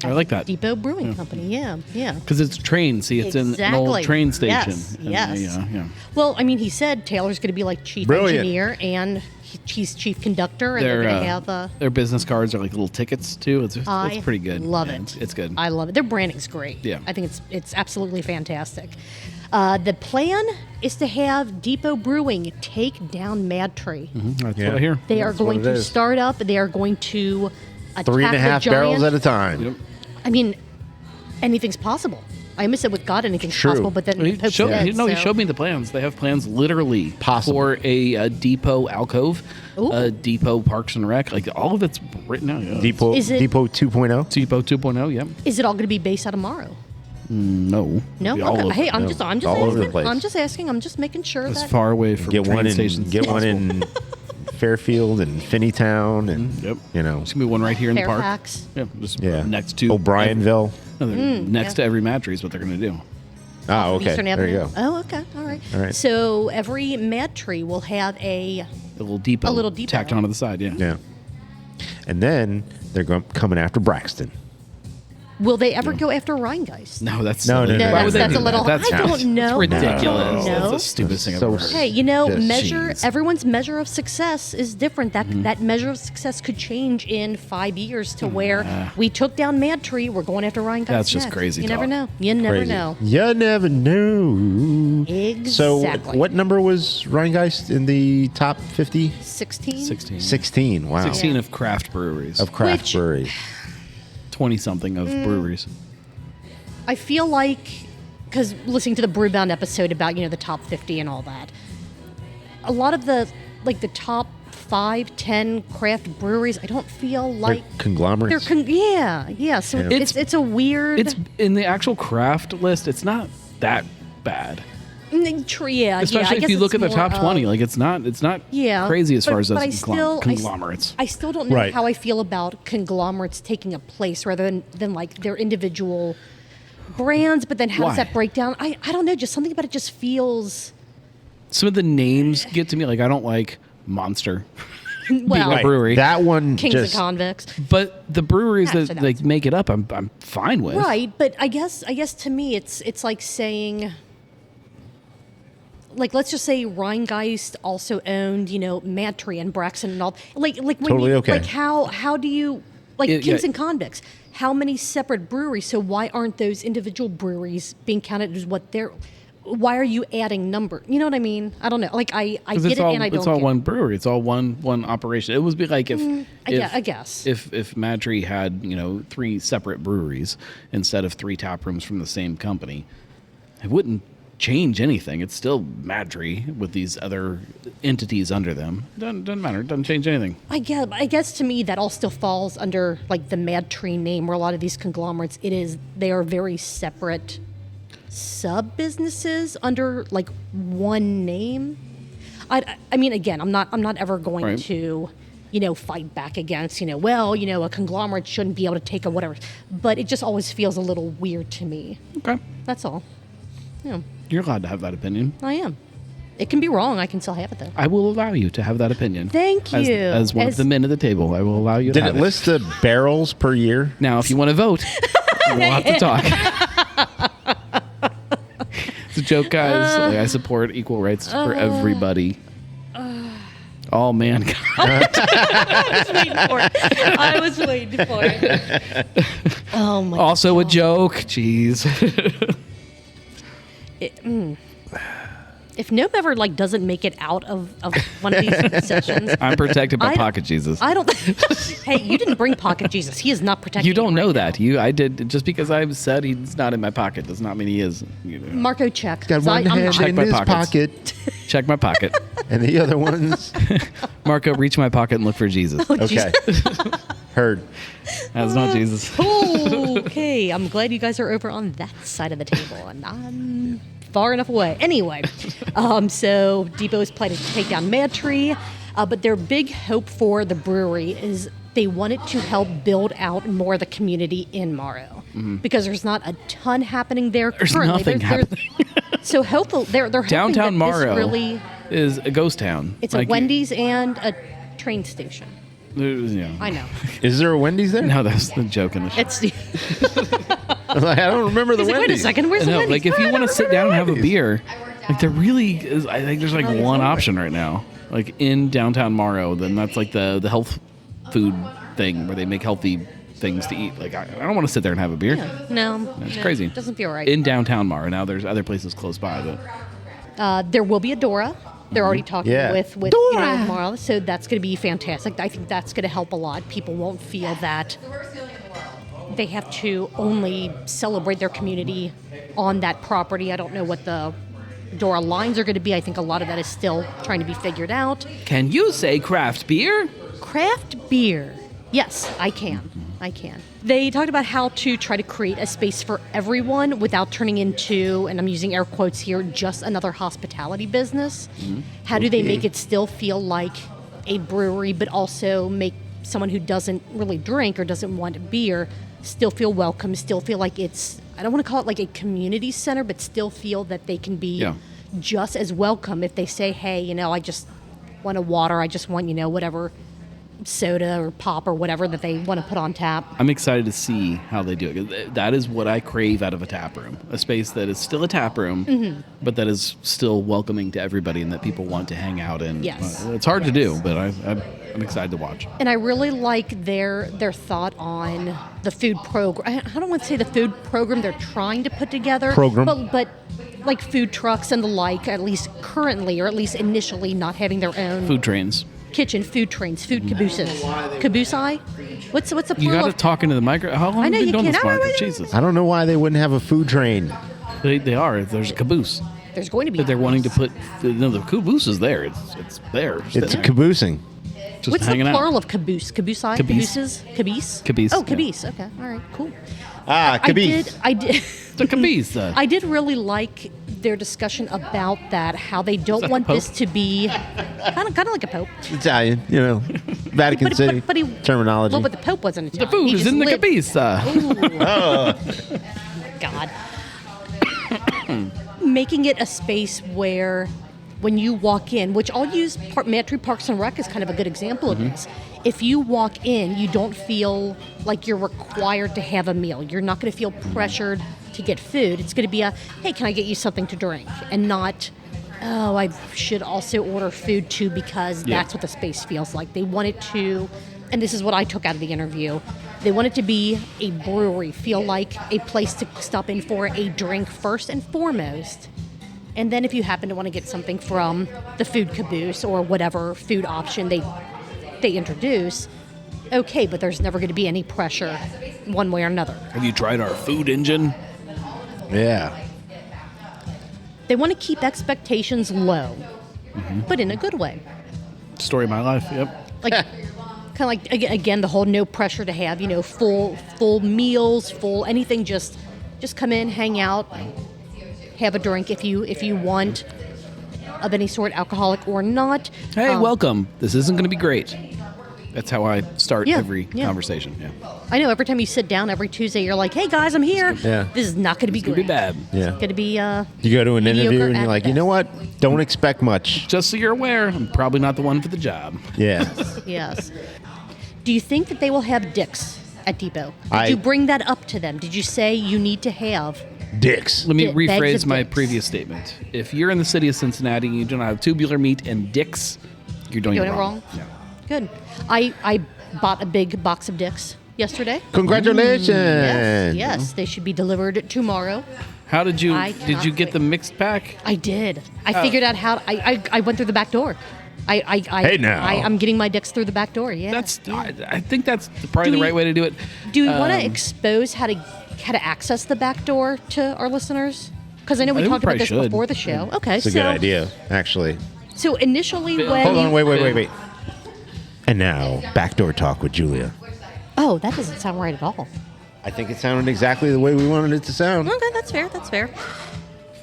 I like that. Depot Brewing Company, yeah. Because it's train. See, it's in an old Exactly. train station. Yes, And, yes. Yeah. Well, I mean, he said Taylor's going to be like chief Brilliant. engineer and he's chief conductor, and they're going to have their business cards are like little tickets too. It's pretty good. Love Yeah, it. It's good. I love it. Their branding's great. Yeah. I think it's absolutely fantastic. The plan is to have Depot Brewing take down MadTree. That's Yeah. what I hear. They are That's what going it to is. start up. They are going to attack 3.5 the barrels giant. at a time. Yep. I mean, anything's possible. I almost said with God anything's True. possible, but then He Pope's showed, dead, he so. showed me the plans. They have plans literally Possible. for a depot alcove, Ooh. a depot parks and rec. Like all of it's written out. Yeah. Depot Is it- Depot 2.0. Depot 2.0. Yeah. Is it all going to be based out of Morrow? No. No. Be all Okay. over. Hey, I'm No. just All over the asking. place. I'm just asking. I'm just making sure As that far away from Get train one in stations. get as one possible. in Fairfield and Finneytown and Yep. you know. There's gonna be one right here in the park. Fairfax. Yeah, just Yeah. next to O'Brienville. next yeah. to every MadTree is what they're gonna do. Oh, okay. Eastern There you Avenue. go. Oh, okay. All right. All right. So every MadTree will have a. A little depot. A little depot. tacked onto the side. Yeah. Yeah. And then they're coming after Braxton. Will they ever go after Rheingeist? No, that's No, silly. no, no, Why no, would no, they that's do a little. that? That's I don't know. It's ridiculous. No. That's the stupidest thing I've So ever heard. Hey, you know, Just measure jeez. everyone's measure of success is different. That measure of success could change in 5 years to where we took down MadTree, we're going after Rheingeist. That's just next. crazy You never talk. know. You never Crazy. know. You never know. So Exactly. what number was Rheingeist in the top 50? 16? 16. 16. Wow. 16 Yeah. of craft breweries. Of craft Which- breweries. 20-something of breweries. I feel like, because listening to the Brewbound episode about, the top 50 and all that, a lot of the top 5, 10 craft breweries, I don't feel like They're conglomerates. yeah. So Yeah. it's a weird. It's in the actual craft list. It's not that bad. Yeah, Especially I if guess you look it's at the more top 20. of- Like it's not Yeah, crazy as far as but those conglomerates. I still don't know Right. how I feel about conglomerates taking a place rather than like their individual brands. But then how Why? does that break down? I don't know. Just something about it just feels Some of the names get to me. Like I don't like Monster, well. Right. brewery. That one Kings just of Convicts, but the breweries Actually, that that's- like make it up, I'm fine with. right? But I guess to me, it's like saying. Like, let's just say Rheingeist also owned, MadTree and Braxton and all. Like when Totally you, okay. Like how do you like Yeah, Kings yeah. and Convicts? How many separate breweries? So why aren't those individual breweries being counted as what they're? Why are you adding number? You know what I mean? I don't know. Like I 'Cause get it's it all and I don't. it's all get one brewery. It's all one operation. It would be like if I guess. if MadTree had 3 separate breweries instead of 3 tap rooms from the same company, it wouldn't change anything. It's still MadTree with these other entities under them. Doesn't matter. It doesn't change anything. I guess to me that all still falls under like the MadTree name, where a lot of these conglomerates, they are very separate sub businesses under like one name. I mean, again, I'm not ever going Right. to, fight back against, a conglomerate shouldn't be able to take a whatever, but it just always feels a little weird to me. Okay. That's all. Yeah, You're allowed to have that opinion. I am. It can be wrong. I can still have it though. I will allow you to have that opinion. Thank As, you. as one of the men at the table, I will allow you to Did have it list the barrels per year? Now, if you want to vote, we'll have to talk. It's a joke, guys. Like, I support equal rights for everybody. All mankind. I was waiting for it. Oh my. Also a joke. Jeez. If Gnome ever doesn't make it out of one of these sessions, I'm protected by I- Pocket Jesus. I don't. Hey, you didn't bring Pocket Jesus. He is not protected. You don't know that. I did. Just because I said he's not in my pocket does not mean he is. Marco, check. Got 'cause one I'm hand not. Check in my his pockets. pocket, Check my pocket. and the other one's Marco, reach my pocket and look for Jesus. Oh, okay. jeez. Heard. That's not Jesus. Okay, I'm glad you guys are over on that side of the table, and I'm far enough away. Anyway, so Depot is planning to take down MadTree, but their big hope for the brewery is they wanted to help build out more of the community in Morrow because there's not a ton happening there There's currently. nothing happening. So hopefully they're hoping Downtown that Morrow this really is a ghost town. it's a Wendy's and a train station. I know. Is there a Wendy's there? No, that's the joke in the show. It's I was like, I don't remember the He's like, Wendy's. wait a second, where's the No, Wendy's? like if you want to sit down and have a Wendy's. beer, like there really is. I think there's like one option right now, like in downtown Morrow. Then that's like the health food thing where they make healthy things to eat. Like I don't want to sit there and have a beer. No, That's crazy. Doesn't feel right. In downtown Morrow. Now there's other places close by, but There will be a Dora. They're already talking Yeah. with Dora! Morrow, so that's going to be fantastic. I think that's going to help a lot. People won't feel that they have to only celebrate their community on that property. I don't know what the Dora lines are going to be. I think a lot of that is still trying to be figured out. can you say craft beer? Craft beer. Yes, I can. I can. They talked about how to try to create a space for everyone without turning into, and I'm using air quotes here, just another hospitality business. How do they make it still feel like a brewery, but also make someone who doesn't really drink or doesn't want beer still feel welcome, still feel like it's, I don't want to call it like a community center, but still feel that they can be just as welcome if they say, hey, I just want a water, I just want, whatever soda or pop or whatever that they want to put on tap. I'm excited to see how they do it. 'Cause that is what I crave out of a tap room. A space that is still a tap room, but that is still welcoming to everybody and that people want to hang out in. Yes. It's hard to do, but I'm excited to watch. And I really like their thought on the food program. I don't want to say the food program they're trying to put together. But like food trucks and the like, at least currently, or at least initially, not having their own Food trains. kitchen, food trains, food cabooses. Caboose-I? What's the plural You got to of- talk into the micro. How long I know have you been you doing this, can. Mark? Jesus. I don't know why they wouldn't have a food train. They are. There's a caboose. There's going to be. But they're wanting to put. No, the caboose is there. It's there. It's caboosing. just What's the hanging out. plural of caboose? Caboose-I? Caboose. Cabooses? Caboose? Caboose, Oh, yeah. caboose. Okay. All right. Cool. Caboose. I did. It's a caboose. I did really like their discussion about that. How they don't that want the Pope? this to be kind of like a pope. Italian, Vatican City But he, terminology. Well, but the pope wasn't The Italian. food He is just in the lived- caboose. God. Making it a space where when you walk in, which I'll use MadTree Parks and Rec is kind of a good example of this. If you walk in, you don't feel like you're required to have a meal. You're not going to feel pressured to get food. It's going to be a, hey, can I get you something to drink? And not, oh, I should also order food too because that's what the space feels like. They want it to, and this is what I took out of the interview, they want it to be a brewery, feel like a place to stop in for a drink first and foremost. And then if you happen to want to get something from the food caboose or whatever food option they introduce, okay, but there's never going to be any pressure one way or another. Have you tried our food engine? Yeah. They want to keep expectations low, but in a good way. Story of my life. Yep. Like kind of like again the whole no pressure to have, full meals, full anything, just come in, hang out, have a drink if you want, of any sort, alcoholic or not. Hey, welcome. This isn't going to be great. That's how I start Yeah, every yeah. conversation. Yeah. I know every time you sit down every Tuesday, you're like, "Hey guys, I'm here. Yeah. This is not going to be It's going great. to be bad. Yeah. It's going to be You go to an interview mediocre and at you're like, you know best." what? Don't expect much. Just so you're aware, I'm probably not the one for the job. Yeah. Yes. Do you think that they will have dicks at Depot? Did I- you bring that up to them? Did you say you need to have? Dicks. Let me Bags rephrase of my dicks. previous statement. If you're in the city of Cincinnati and you don't have tubular meat and dicks, you're doing Doing it it wrong. wrong? Yeah. Good. I bought a big box of dicks yesterday. Congratulations. Yes, they should be delivered tomorrow. How did you I did you cannot get the wait. mixed pack? I did. I figured out how. I went through the back door. Hey, now. I'm getting my dicks through the back door. Yeah. That's yeah. I think that's probably Do the we- right way to do it. Do we want to expose how to access the back door to our listeners? Because I know we think we talked about probably this should. before the show. Okay, It's a good idea, actually. So initially, when Hold on, you- wait. And now, backdoor talk with Julia. Oh, that doesn't sound right at all. I think it sounded exactly the way we wanted it to sound. Okay, that's fair. That's fair.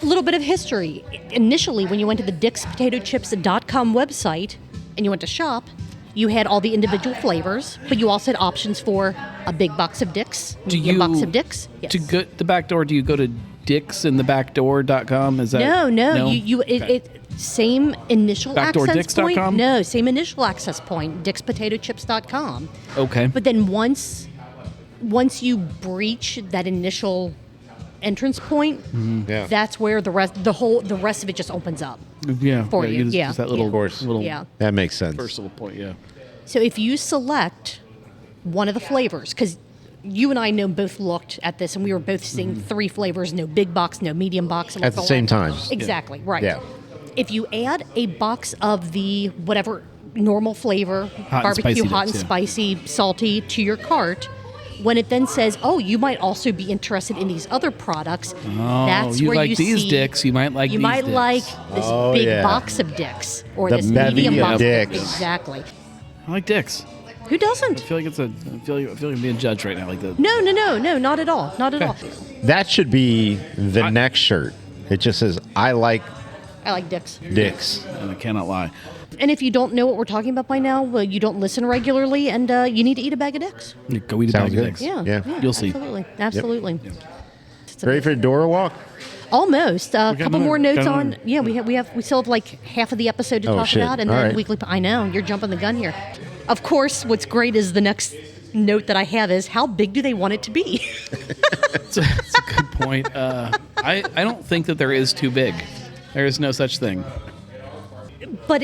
A little bit of history. Initially, when you went to the DicksPotatoChips.com website and you went to shop, you had all the individual flavors, but you also had options for a big box of Dicks, medium box of Dicks. Yes. To go the back door, do you go to dicksinthebackdoor.com? Is that No. It same initial access point. Backdoordicks.com? No, same initial access point. DicksPotatoChips.com. Okay. But then once you breach that initial entrance point, Yeah. that's where the rest of it just opens up. Yeah. For you, Just, yeah. just that little, Of course. little Yeah. That makes sense. first little point. Yeah. So if you select one of the flavors, because you and I both looked at this and we were both seeing 3 flavors, no big box, no medium box. And At the same time. Exactly, right. Yeah. If you add a box of the whatever normal flavor, and barbecue, spicy hot Dicks, and yeah. spicy, salty, to your cart, when it then says, oh, you might also be interested in these other products, that's you where like you these see, Dicks, you might like you these might Dicks. like this Oh, big yeah. box of Dicks or The this bevy medium of box Dicks. Exactly. I like Dicks. Who doesn't? I feel like I'm being judged right now. Like the No, not at all. Not at all. That should be the next shirt. It just says, I like I like Dicks. Dicks. and I cannot lie. And if you don't know what we're talking about by now, well, you don't listen regularly, and you need to eat a bag of Dicks. Go eat a Sounds bag good. of Dicks. Yeah. You'll see. Absolutely. Ready for the Dora walk? Almost. A couple another- more notes got on. another. Yeah, we still have like half of the episode to Oh, talk shit. about, and All then right. weekly. I know you're jumping the gun here. Of course, what's great is the next note that I have is how big do they want it to be? It's a good point. I don't think that there is too big. There is no such thing. but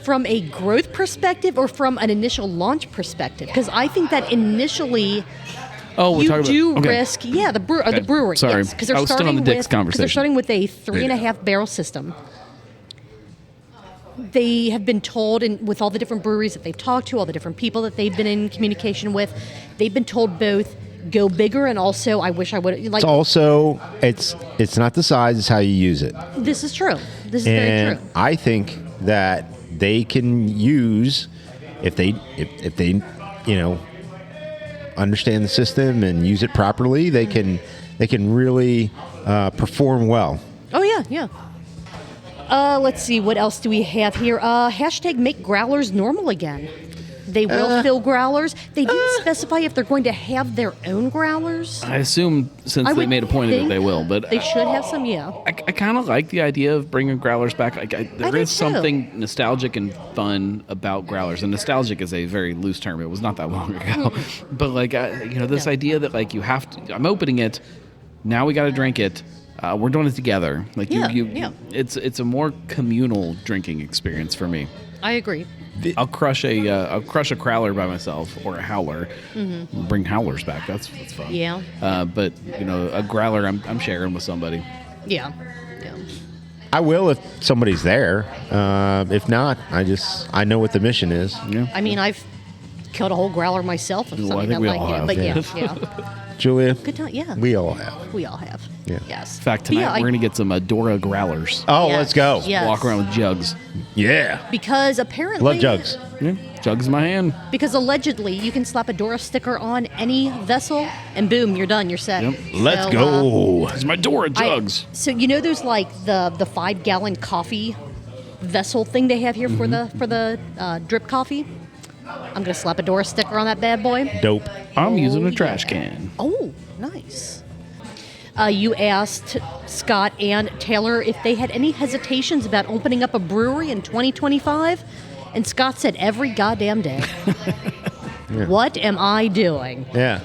from a growth perspective or from an initial launch perspective, because I think that initially. Oh, we're You talking do about, okay. risk, the Okay. brewery. Sorry. Yes, because they're I was still starting on the Dicks with conversation. they're starting with a 3.5 barrel system. They have been told, and with all the different breweries that they've talked to, all the different people that they've been in communication with, they've been told both go bigger and also I wish I would like. It's also, it's not the size, it's how you use it. This is true. This is And very true. I think that they can use, if they understand the system and use it properly, they can really perform well. Oh yeah. Let's see, what else do we have here? Hashtag make growlers normal again. They will fill growlers. They didn't specify if they're going to have their own growlers. I assume since I they would made a point of it, think they will. But They should have some, yeah. I kind of like the idea of bringing growlers back. There do is too. something nostalgic and fun about growlers, and nostalgic is a very loose term. It was not that long ago, but this idea that you have to. I'm opening it. Now we got to drink it. We're doing it together. Yeah. It's a more communal drinking experience for me. I agree. I'll crush a crowler by myself or a howler. Bring howlers back. That's fun. Yeah. But a growler I'm sharing with somebody. Yeah. I will if somebody's there. If not, I know what the mission is. Yeah. I mean, I've killed a whole growler myself if Well, I something think we that all have. but Yeah. yeah. Julia, Good time, yeah. we all have. We all have. Yeah. Yes. In fact, But tonight yeah, we're gonna get some Dora growlers. Oh, Yes. let's go. Yes. Walk around with jugs. Yeah. Because apparently, Love jugs. Yeah, jugs in my hand. Because allegedly, you can slap a Dora sticker on any vessel, and boom, you're done. You're set. Yep. Let's So, go. It's my Dora jugs. So those like the 5-gallon coffee vessel thing they have here for the drip coffee. I'm gonna slap a Dora sticker on that bad boy. Dope. I'm using a yeah. trash can. Oh, nice. You asked Scott and Taylor if they had any hesitations about opening up a brewery in 2025, and Scott said every goddamn day. What am I doing? Yeah.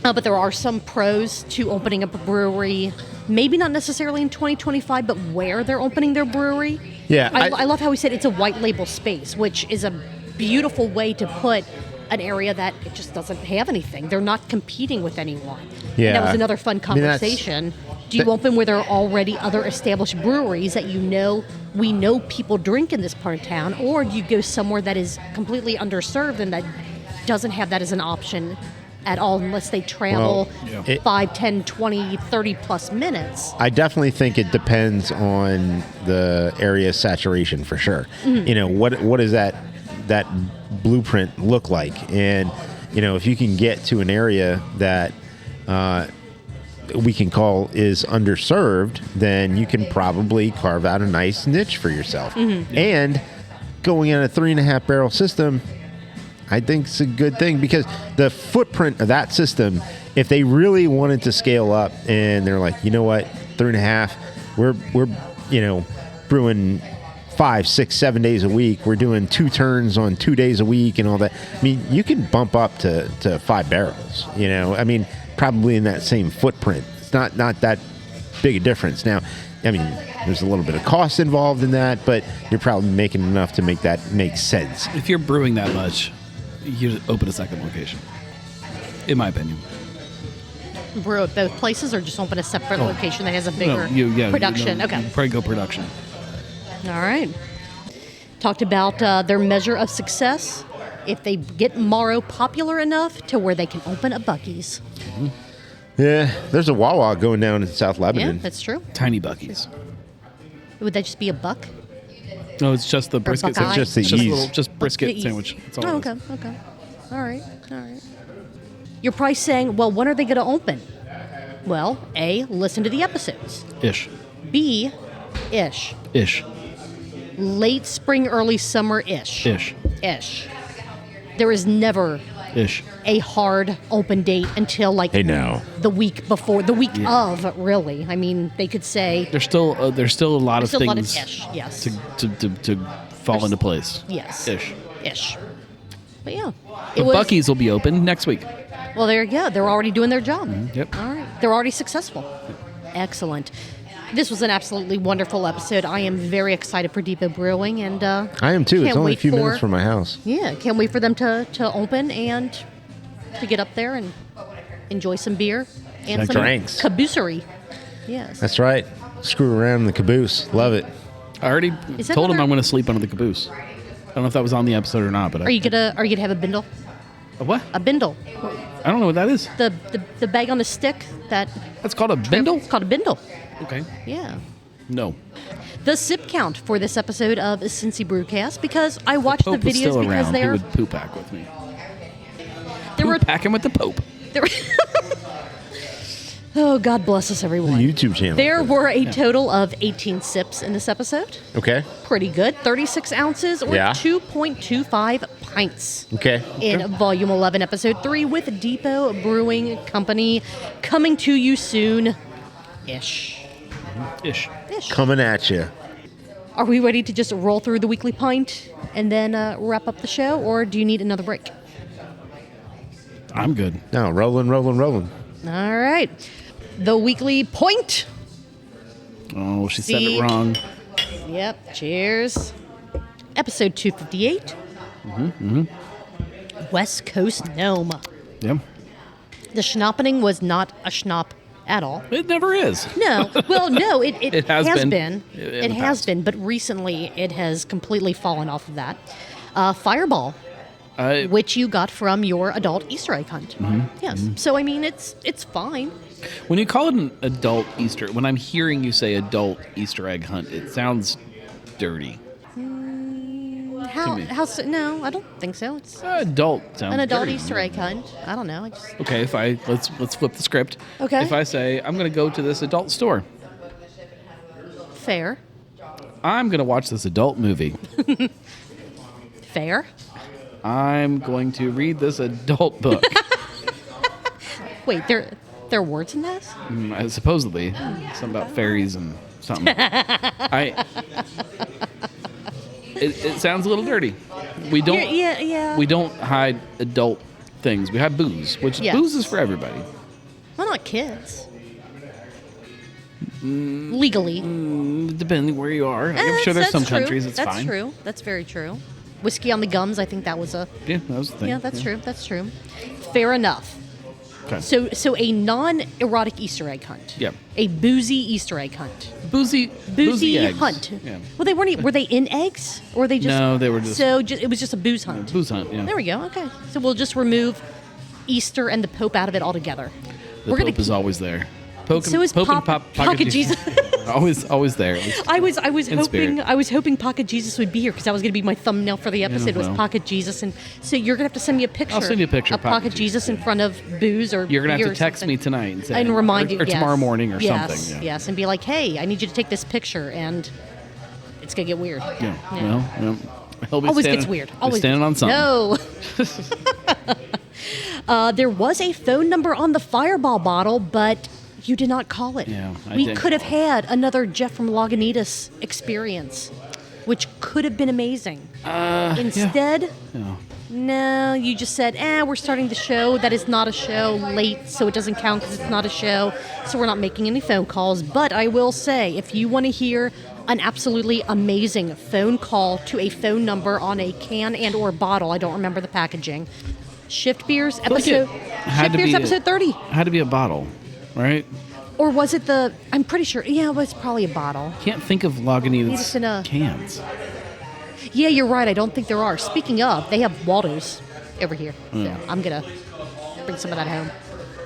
But there are some pros to opening up a brewery, maybe not necessarily in 2025, but where they're opening their brewery. Yeah, I love how he said it's a white label space, which is a beautiful way to put an area that it just doesn't have anything. They're not competing with anyone. Yeah. And that was another fun I mean, that's- conversation. Do you open where there are already other established breweries that we know people drink in this part of town, or do you go somewhere that is completely underserved and that doesn't have that as an option at all unless they travel Well, yeah. 5, 10, 20, 30 plus minutes? I definitely think it depends on the area saturation for sure. Mm-hmm. What is that that blueprint look like? And if you can get to an area that we can call is underserved, then you can probably carve out a nice niche for yourself. Mm-hmm. And going in a 3.5 barrel system, I think it's a good thing, because the footprint of that system, if they really wanted to scale up and they're like, you know what, 3.5, we're brewing 5, 6, 7 days a week. We're doing 2 turns on 2 days a week and all that. I mean, you can bump up to 5 barrels, I mean, probably in that same footprint. It's not that big a difference. Now, I mean, there's a little bit of cost involved in that, but you're probably making enough to make that make sense. If you're brewing that much, you open a second location, in my opinion. Brew at both places, or just open a separate location that has a bigger production? Okay. Probably go production. All right. Talked about their measure of success. If they get Morrow popular enough to where they can open a Buc-ee's. Mm-hmm. Yeah, there's a Wawa going down in South Lebanon. Yeah, that's true. Tiny Buc-ee's. Would that just be a buck? No, it's just the brisket Buckeye? It's just the ease. just brisket Ease. sandwich. That's all. Oh, okay. All right. You're probably saying, well, when are they going to open? Well, A, listen to the episodes. Ish. B, ish. Late spring, early summer-ish. Ish. There is never Ish. a hard open date until the week before, the week of, really. I mean, they could say There's still a lot of there's a lot of things ish, yes. to fall into place. Yes. Ish. But yeah. The Buc-ee's will be open next week. Well, there you go. They're already doing their job. Yep. All right. They're already successful. Excellent. This was an absolutely wonderful episode. I am very excited for Depot Brewing, and I am too. It's only a few minutes from my house. Yeah, can't wait for them to open and to get up there and enjoy some beer and some drinks. Caboosery. Yes. That's right. Screw around in the caboose. Love it. I already Is that told him another- I'm going to sleep under the caboose. I don't know if that was on the episode or not, but Are you gonna have a bindle? A what? A bindle. I don't know what that is. The bag on the stick that. That's called a bindle? It's called a bindle. Okay. Yeah. No. The sip count for this episode of Cincy Brewcast, because I watched the Pope was videos still because around. He they're would poop pack with me. there were Poop packing with the Pope. there. Oh, God bless us, everyone. YouTube channel. There were a total of 18 sips in this episode. Okay. Pretty good. 36 ounces or Yeah. 2.25 pints. Okay. In Volume 11, Episode 3 with Depot Brewing Company, coming to you soon-ish. Ish. Coming at you. Are we ready to just roll through the weekly pint and then wrap up the show, or do you need another break? I'm good. No, rolling. All right. The weekly point. Oh, she said See? it wrong. Yep. Cheers. Episode 258. West Coast Gnome. Yeah. The schnappening was not a schnapp at all. It never is. No. Well, no, it has has been been. in It the has past. been, but recently it has completely fallen off of that. Fireball, which you got from your adult Easter egg hunt. Yes. So, I mean, it's fine. When you call it an adult Easter, when I'm hearing you say adult Easter egg hunt, it sounds dirty. No, I don't think so. It's Adult sounds an adult dirty. Easter egg hunt. I don't know. Okay, let's flip the script. Okay. If I say I'm going to go to this adult store, Fair. I'm going to watch this adult movie. Fair. I'm going to read this adult book. Wait, there are words in this? Supposedly, something about fairies and something. It sounds a little dirty. We don't. Yeah. We don't hide adult things. We hide booze, which Yes. booze is for everybody. Well, not kids. Legally. Depending where you are. I'm sure there's some That's true. countries it's That's fine. true. That's very true. Whiskey on the gums, I think that was a... Yeah, that was the thing. Yeah, that's true. That's true. Fair enough. Okay. So a non-erotic Easter egg hunt. Yeah. A boozy Easter egg hunt. Boozy eggs. hunt. Yeah. Well, they weren't. Were they in eggs, or were they just? No, they were just- So it was just a booze hunt. Booze hunt. Yeah. There we go. Okay. So we'll just remove Easter and the Pope out of it altogether. The Pope is always there. Poking, So is poking Pocket Jesus. always there. I was In hoping spirit. Pocket Jesus would be here because that was going to be my thumbnail for the episode was well. Pocket Jesus, and so you're going to have to send me a picture. I'll send you a picture of of Pocket Pocket Jesus Jesus, in front of booze or You're gonna beer have to or text something. me tonight and say, and remind you or yes. tomorrow morning or Yes, something. Yeah. Yes, and be like, hey, I need you to take this picture, and it's gonna get weird. Yeah. Yeah. Well, he'll be Always standing, gets weird. be Always standing on something. No. There was a phone number on the Fireball bottle, but you did not call it. Yeah, I we did. could have had another Jeff from Lagunitas experience, which could have been amazing. Instead, Yeah. no, you just said, we're starting the show. That is not a show. Late, so it doesn't count because it's not a show. So we're not making any phone calls. But I will say, if you want to hear an absolutely amazing phone call to a phone number on a can and or bottle, I don't remember the packaging. Shift Beers episode. Had Shift to Beers be episode 30. Had to be a bottle, right? Or was it the? I'm pretty sure. Yeah, it was probably a bottle. Can't think of Just Lagunitas in a- cans. Yeah, you're right. I don't think there are. Speaking of, they have Waldo's over here. So I'm gonna bring some of that home.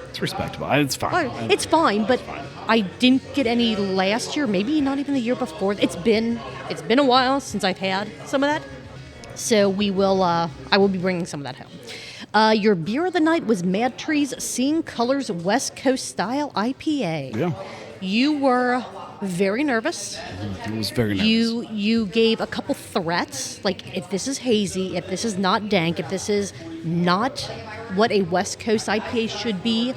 It's respectable. It's fine. It's fine, but I didn't get any last year. Maybe not even the year before. It's been a while since I've had some of that. So we will. I will be bringing some of that home. Your beer of the night was MadTree's Seeing Colors West Coast Style IPA. Yeah. You were very nervous. It was very nice. You gave a couple threats, like if this is hazy, if this is not dank, if this is not what a West Coast IPA should be.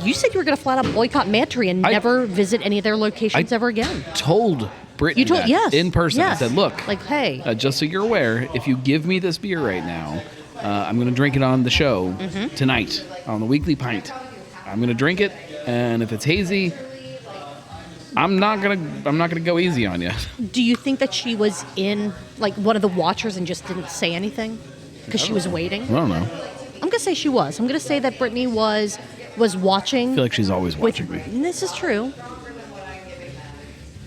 You said you were going to flat out boycott MadTree and never visit any of their locations ever again. told Brittany You told that yes in person. Yes. I said, look, like hey, just so you're aware, if you give me this beer right now, I'm going to drink it on the show tonight on the Weekly Pint. I'm going to drink it, and if it's hazy, I'm not gonna go easy on you. do you think that she was in like one of the watchers and just didn't say anything because she was waiting? I don't know. I'm gonna say she was. I'm gonna say that Brittany was watching. I feel like she's always watching me. This is true.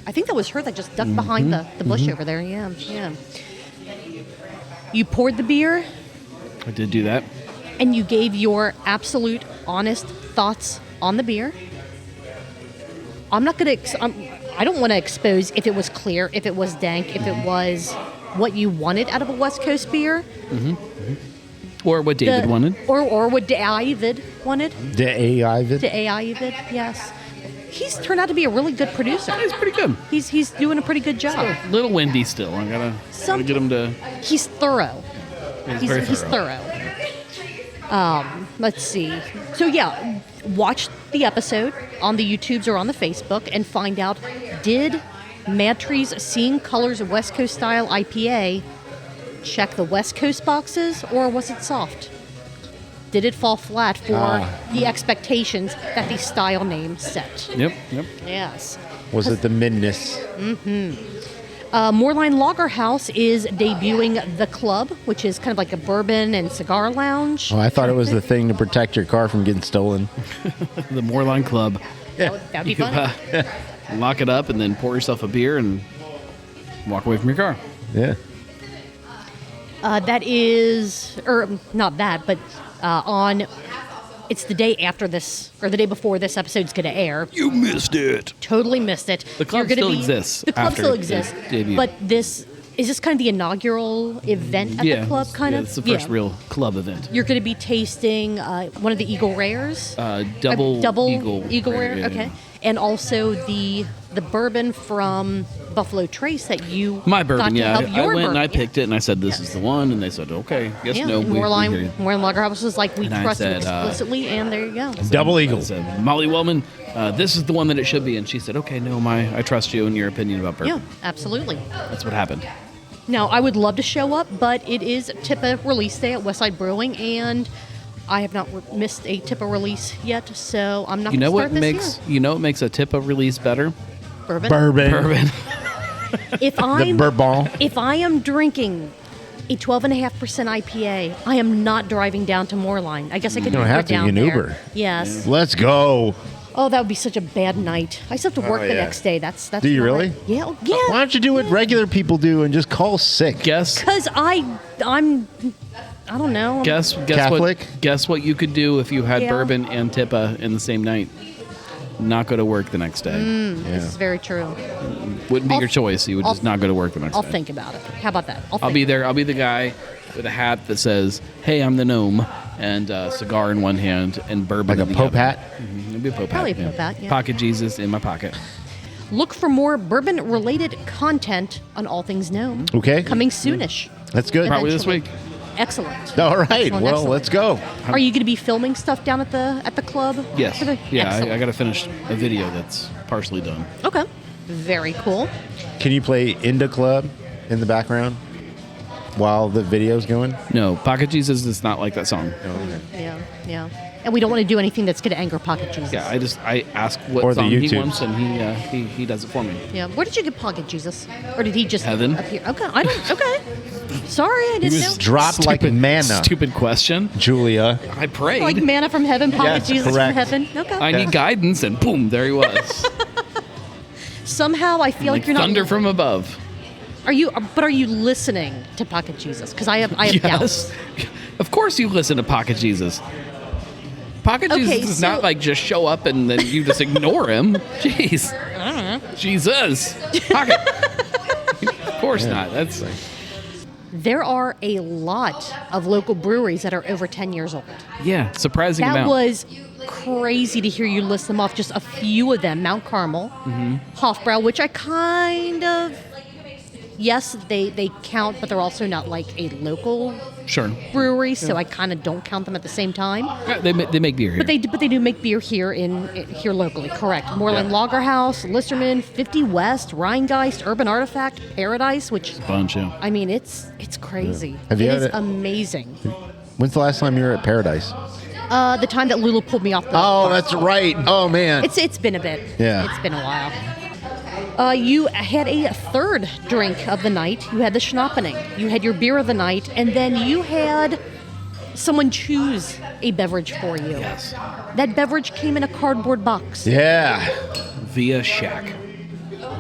I think that was her that just ducked behind the bush over there. Yeah, yeah. You poured the beer I did do that. and you gave your absolute honest thoughts on the beer. I'm not gonna. I don't want to expose if it was clear, if it was dank, if it was what you wanted out of a West Coast beer. Or what David wanted. Or what David wanted. David. David, yes. He's turned out to be a really good producer. He's pretty good. He's doing a pretty good job. A little windy still. I gotta get him to. He's thorough. He's very He's thorough. Let's see. So yeah, watch the episode on the YouTubes or on the Facebook and find out, did MadTree's Seeing Colors of West Coast Style IPA check the West Coast boxes, or was it soft? Did it fall flat for the expectations that the style name set? Yep. Yes. Was it the midness? Moorline Lager House is debuting The Club, which is kind of like a bourbon and cigar lounge. Oh, I thought it was the thing to protect your car from getting stolen. The Moorline Club. That'd be fun. Lock it up and then pour yourself a beer and walk away from your car. Yeah. That is, or not that, but on, it's the day after this, or the day before this episode's going to air. You missed it. Totally missed it. The club You're gonna still exists The club after still it exists. debuted. But is this kind of the inaugural event at the club, kind of? It's the first real club event. You're going to be tasting one of the Eagle Rares. Double Eagle Rare. yeah, Okay. yeah. And also the bourbon from Buffalo Trace that you My bourbon, got to yeah. help I your went and bourbon. I picked it and I said, this is the one. And they said, okay. Yes, Yeah, no, and we hear you. Moorline Lager House was like, we And I trust you said, explicitly, and there you go. Double Eagle. I said, Molly Wellman, this is the one that it should be. And she said, okay, no, I trust you and your opinion about bourbon. Yeah, absolutely. That's what happened. Now, I would love to show up, but it is TIPA release day at Westside Brewing, and I have not missed a TIPA release yet, so I'm not You going know to what start this makes year. what makes a TIPA release better? Bourbon. Bourbon. If The I'm bourbon. if I am drinking a 12.5% IPA, I am not driving down to Moorline. I guess I could You don't Uber have to, you down can there. Uber. Yes. Let's go. Oh, that would be such a bad night. I still have to work the yeah. next day. That's Do you not- really? Yeah. Yeah. Why don't you do what regular people do and just call sick? Guess Because I'm I don't know. guess Catholic? what you could do if you had Yeah. bourbon and TIPA in the same night. not go to work the next day. This is very true. Wouldn't be I'll- your choice. You would just not go to work the next I'll day. think about it. How about that? I'll be there. I'll be the guy with a hat that says, "Hey, I'm the gnome," and a cigar in one hand and bourbon Like in a the Pope other. hat? It'd be a Pope Probably hat. a Pope hat, yeah. Pocket Jesus in my pocket. Look for more bourbon-related content on All Things Gnome. Okay. Coming soonish. That's good. Probably this Eventually. week. Excellent. All right. Excellent, Well, excellent. let's go. Are you going to be filming stuff down at the club? Yes. For the- Yeah, Excellent. I got to finish a video that's partially done. Okay. Very cool. Can you play Inda Club in the background while the video's going? No, Pocket Jesus is not like that song. Yeah, yeah. And we don't want to do anything that's going to anger Pocket Jesus. Yeah, I ask what Or the song he YouTubes. wants, and he does it for me. Yeah. Where did you get Pocket Jesus? Or did he just Heaven. appear? Okay. I don't. Okay. Sorry, I didn't know. Dropped like manna, Stupid question. Julia. I prayed. Like manna from heaven, Pocket Yes, Jesus correct. from heaven. Okay. I need guidance, and boom, there he was. Somehow I feel like you're thunder not. from above. Are you? But are you listening to Pocket Jesus? Because I have doubts. Yes. Of course you listen to Pocket Jesus. Pocket Okay, Jesus does so- not like just show up and then you just ignore him. Jeez. I don't know. Jesus. Pocket. Of course not. That's There are a lot of local breweries that are over 10 years old. yeah, surprising That amount. was crazy to hear you list them off. Just a few of them: Mount Carmel, Hofbrau, which I kind of, yes, they count, but they're also not like a local Sure. brewery, so I kind of don't count them at the same time. Yeah, they make beer here. But they do make beer here here locally. Correct. Moreland Lager House, Listerman, 50 West, Rheingeist, Urban Artifact, Paradise, which bunch, yeah. I mean it's crazy. Have you It had is it? amazing. When's the last time you were at Paradise? The time that Lulu pulled me off the Oh, that's right. Oh, man. It's been a bit. Yeah. It's been a while. You had a third drink of the night. You had the schnappening. You had your beer of the night, and then you had someone choose a beverage for you. Yes. That beverage came in a cardboard box. Yeah. Via Shack.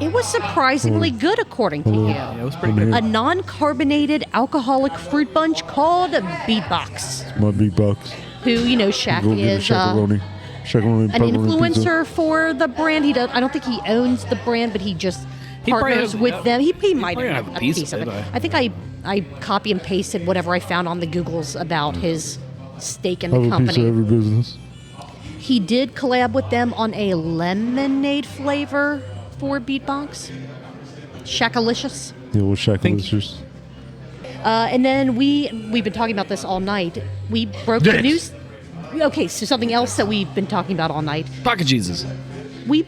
It was surprisingly good, according to you. Yeah, it was pretty good. A non-carbonated alcoholic fruit punch called Beatbox, My big box. who, Shaq Go get a is shakaroni. Shakaroni an pepperoni pizza. influencer for the brand. I don't think he owns the brand, but he just He probably partners has- with them. He might probably have have a piece of it. I think I copy and pasted whatever I found on the Googles about his stake in Have the a piece of company. every business. He did collab with them on a lemonade flavor for Beatbox. Shakalicious. The old Shakalicious. And then we've been talking about this all night. We broke the Yes. news. Okay, so something else that we've been talking about all night. Pocket Jesus. We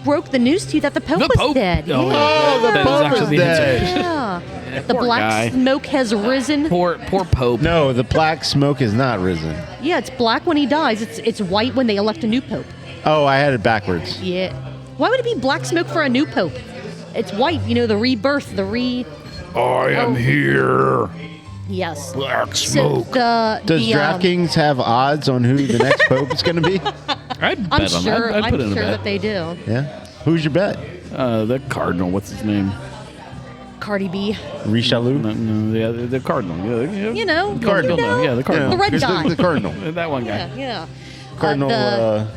broke the news to you that the Pope The was Pope? dead. Oh, yeah. Oh, the That is Pope actually is the answer. dead. Yeah. The poor black guy. smoke has risen. Poor Pope. No, the black smoke is not risen. Yeah, it's black when he dies. It's white when they elect a new pope. Oh, I had it backwards. Yeah. Why would it be black smoke for a new pope? It's white, the rebirth, I am here. Yes. Black So smoke. the Does the, DraftKings have odds on who the next pope is going to be? I'd bet I'm on sure. that. I'd put I'm in a sure bet. that they do. Yeah. Who's your bet? The Cardinal. What's his name? Cardi B. Richelieu? No, yeah, the Cardinal. Yeah. You know. Cardinal. you know. Yeah, the Cardinal. The red Who's guy. The Cardinal. That one guy. Yeah. Yeah. Cardinal. the-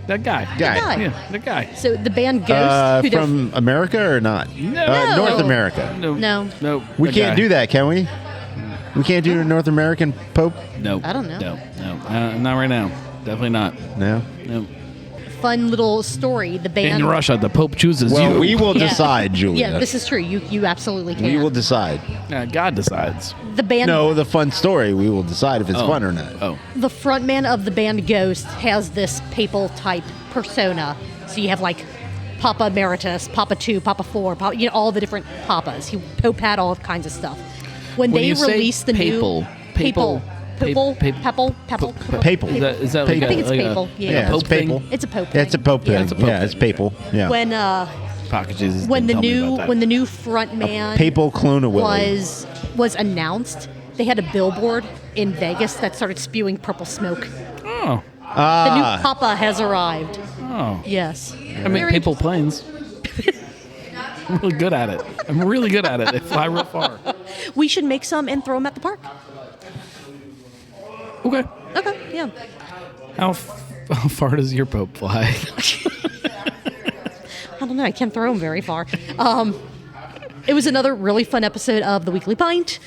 That guy. guy. guy. Yeah, the guy. So the band Ghost. who they're- From America or not? No. North America. No. No. No. We the can't guy. do that, can we? We can't do a North American pope? No. I don't know. No. Not right now. Definitely not. No. No. fun little story. The band. In Russia, the Pope chooses Well, you. we will Yeah. decide, Julia. Yeah, this is true. You absolutely can. We will decide. God decides. The band. No, the fun story. We will decide if it's Oh. fun or not. Oh. The frontman of the band Ghost has this papal type persona. So you have like Papa Emeritus, Papa 2, Papa 4, Papa, all the different papas. He Pope had all kinds of stuff. When When they you say released the papal, new papal, papal. Papal. Is that Papal. like I think it's like papal. like Yeah. a Yeah, Pope it's papal. thing? It's a Pope. Yeah, it's a thing. pope Yeah. thing. it's a pope Yeah, it's thing. papal. Yeah. When Pocket Jesus when the didn't tell me new about that. when the new front man papal clone of Willie. was announced, they had a billboard in Vegas that started spewing purple smoke. Oh. The new Papa has arrived. Oh. Yes. I mean, Very papal planes. I'm really good at it. I'm really good at it. They fly real far. We should make some and throw them at the park. Okay. Okay, yeah. far does your Pope fly? I don't know. I can't throw them very far. It was another really fun episode of the Weekly Pint.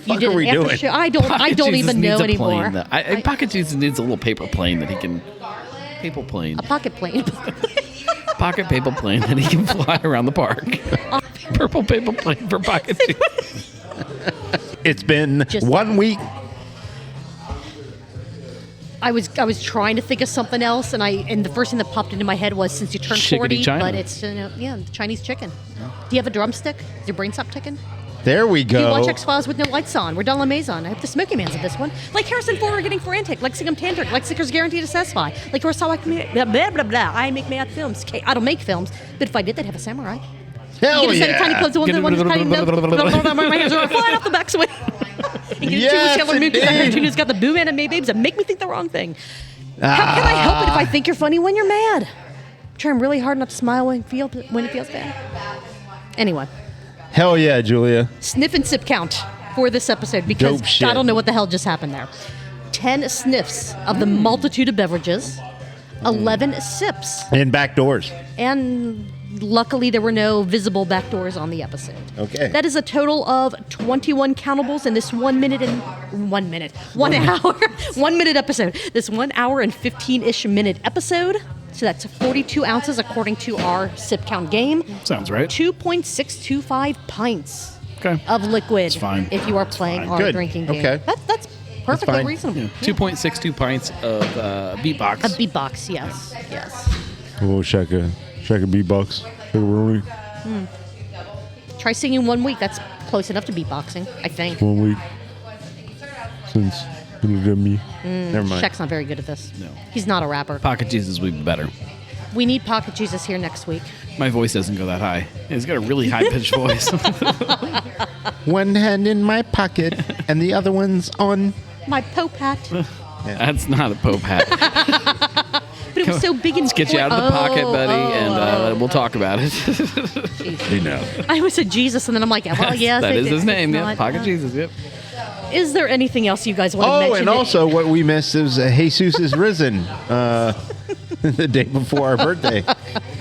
What are we doing? Show. I don't even know anymore. Pocket Jesus needs a little paper plane that he can. Paper plane. A pocket plane. Pocket paper plane that he can fly around the park. Purple paper plane for Pocket Jesus. It's been 1 week. I was trying to think of something else, and the first thing that popped into my head was since you turned 40, China. but it's the Chinese chicken. Do you have a drumstick? Does your brain stop ticking? There we go. Do you watch X-Files with no lights on? We're Dans la Maison. I hope the Smoky Man's in this one. Like Harrison Ford getting frantic. Like Sigum Tantric. Like Sicker's Guaranteed to Satisfy. Like Kurosawa, blah, blah, blah, blah. I make mad films. Okay, I don't make films, but if I did, they'd have a samurai. Hell You get a set of tiny yeah. clothes, the one that's tiny, my hands are flying off the back swing. You get Yes, a Sailor Moon because that indeed. cartoon has got the boom anime babes that make me think the wrong thing. How can I help it if I think you're funny when you're mad? I'm trying really hard not to smile when it feels bad. Anyway. Hell yeah, Julia. Sniff and sip count for this episode because Dope shit. I don't know what the hell just happened there. 10 sniffs of the multitude of beverages, 11 sips, And backdoors. and luckily there were no visible backdoors on the episode. Okay. That is a total of 21 countables in this 1 minute and 1 minute, 1 hour, 1 minute episode. This 1 hour and 15-ish minute episode. So that's 42 ounces according to our sip count game. Sounds right. 2.625 pints Okay. of liquid It's fine. if you are playing our Good. drinking game. Okay. That's perfectly fine. reasonable. Yeah. 2.62 pints of beatbox. A beatbox, yes. Oh, Shaka beatbox. Shaka Brewing. Try singing 1 week. That's close enough to beatboxing, I think. 1 week. Since you did me. Never mind. Shaq's not very good at this. No. He's not a rapper. Pocket Jesus would be better. We need Pocket Jesus here next week. My voice doesn't go that high. He's got a really high-pitched voice. One hand in my pocket and the other one's on. My Pope hat. That's not a Pope hat. But it was so big and Let's get you out of the pocket, buddy, and we'll talk about it. You know. I always said Jesus, and then I'm like, well, yes. that is his it's name. Yeah, not, Pocket Jesus. Yep. Is there anything else you guys want to Oh, mention? and also what we missed is Jesus is risen the day before our birthday. I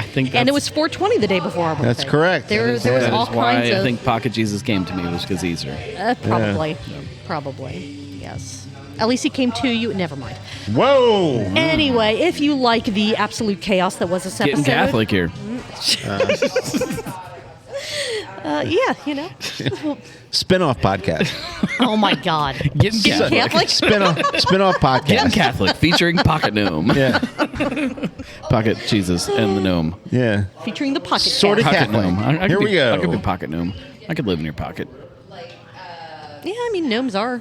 think that's, And it was 420 the day before our birthday. That's correct. There was That that all is why kinds I of... think Pocket Jesus came to me was because Easter. Probably. Probably. Yes. At least he came to you. Never mind. Whoa! Anyway, if you like the absolute chaos that was this episode... Getting Catholic here. Yeah, you know. Spin-off podcast. Oh, my God. Getting Catholic. Catholic? Spin-off podcast. Getting Catholic, featuring Pocket Gnome. Yeah. Pocket Jesus and the Gnome. Yeah. Featuring the pocket Sort of cat. Pocket Catholic. Gnome. I Here could we be, go. I could be Pocket Gnome. I could live in your pocket. Yeah, I mean, gnomes are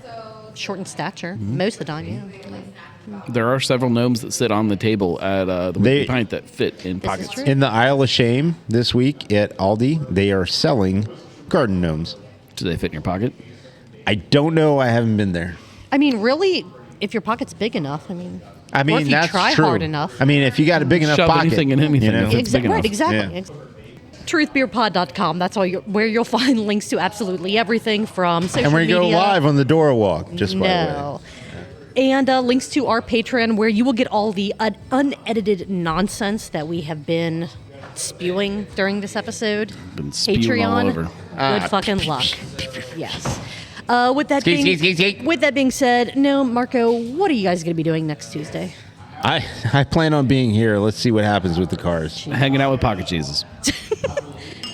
short in stature. Mm-hmm. Most of the time, yeah. There are several gnomes that sit on the table at the Weekly They- Pint that fit in This is pockets. true. In the Isle of Shame this week at Aldi, they are selling garden gnomes. Do they fit in your pocket? I don't know. I haven't been there. I mean, really, if your pocket's big enough, or if you that's try true. hard enough. I mean, if you got a big enough Shove pocket, anything in anything you know? if it's big Right, enough. exactly. Yeah. Truthbeerpod.com. That's where you'll find links to absolutely everything from social And we media. go live on the Dora Walk. Just by the way. No. And links to our Patreon where you will get all the unedited nonsense that we have been spewing during this episode. Been spewing all over. Good fucking luck. Yes. With that being said, no, Marco, what are you guys going to be doing next Tuesday? I plan on being here. Let's see what happens with the cars. Hanging out with Pocket Jesus.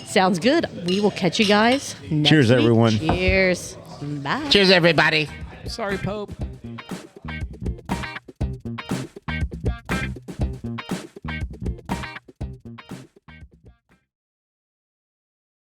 Sounds good. We will catch you guys next Cheers, week. everyone. Cheers. Bye. Cheers, everybody. Sorry, Pope.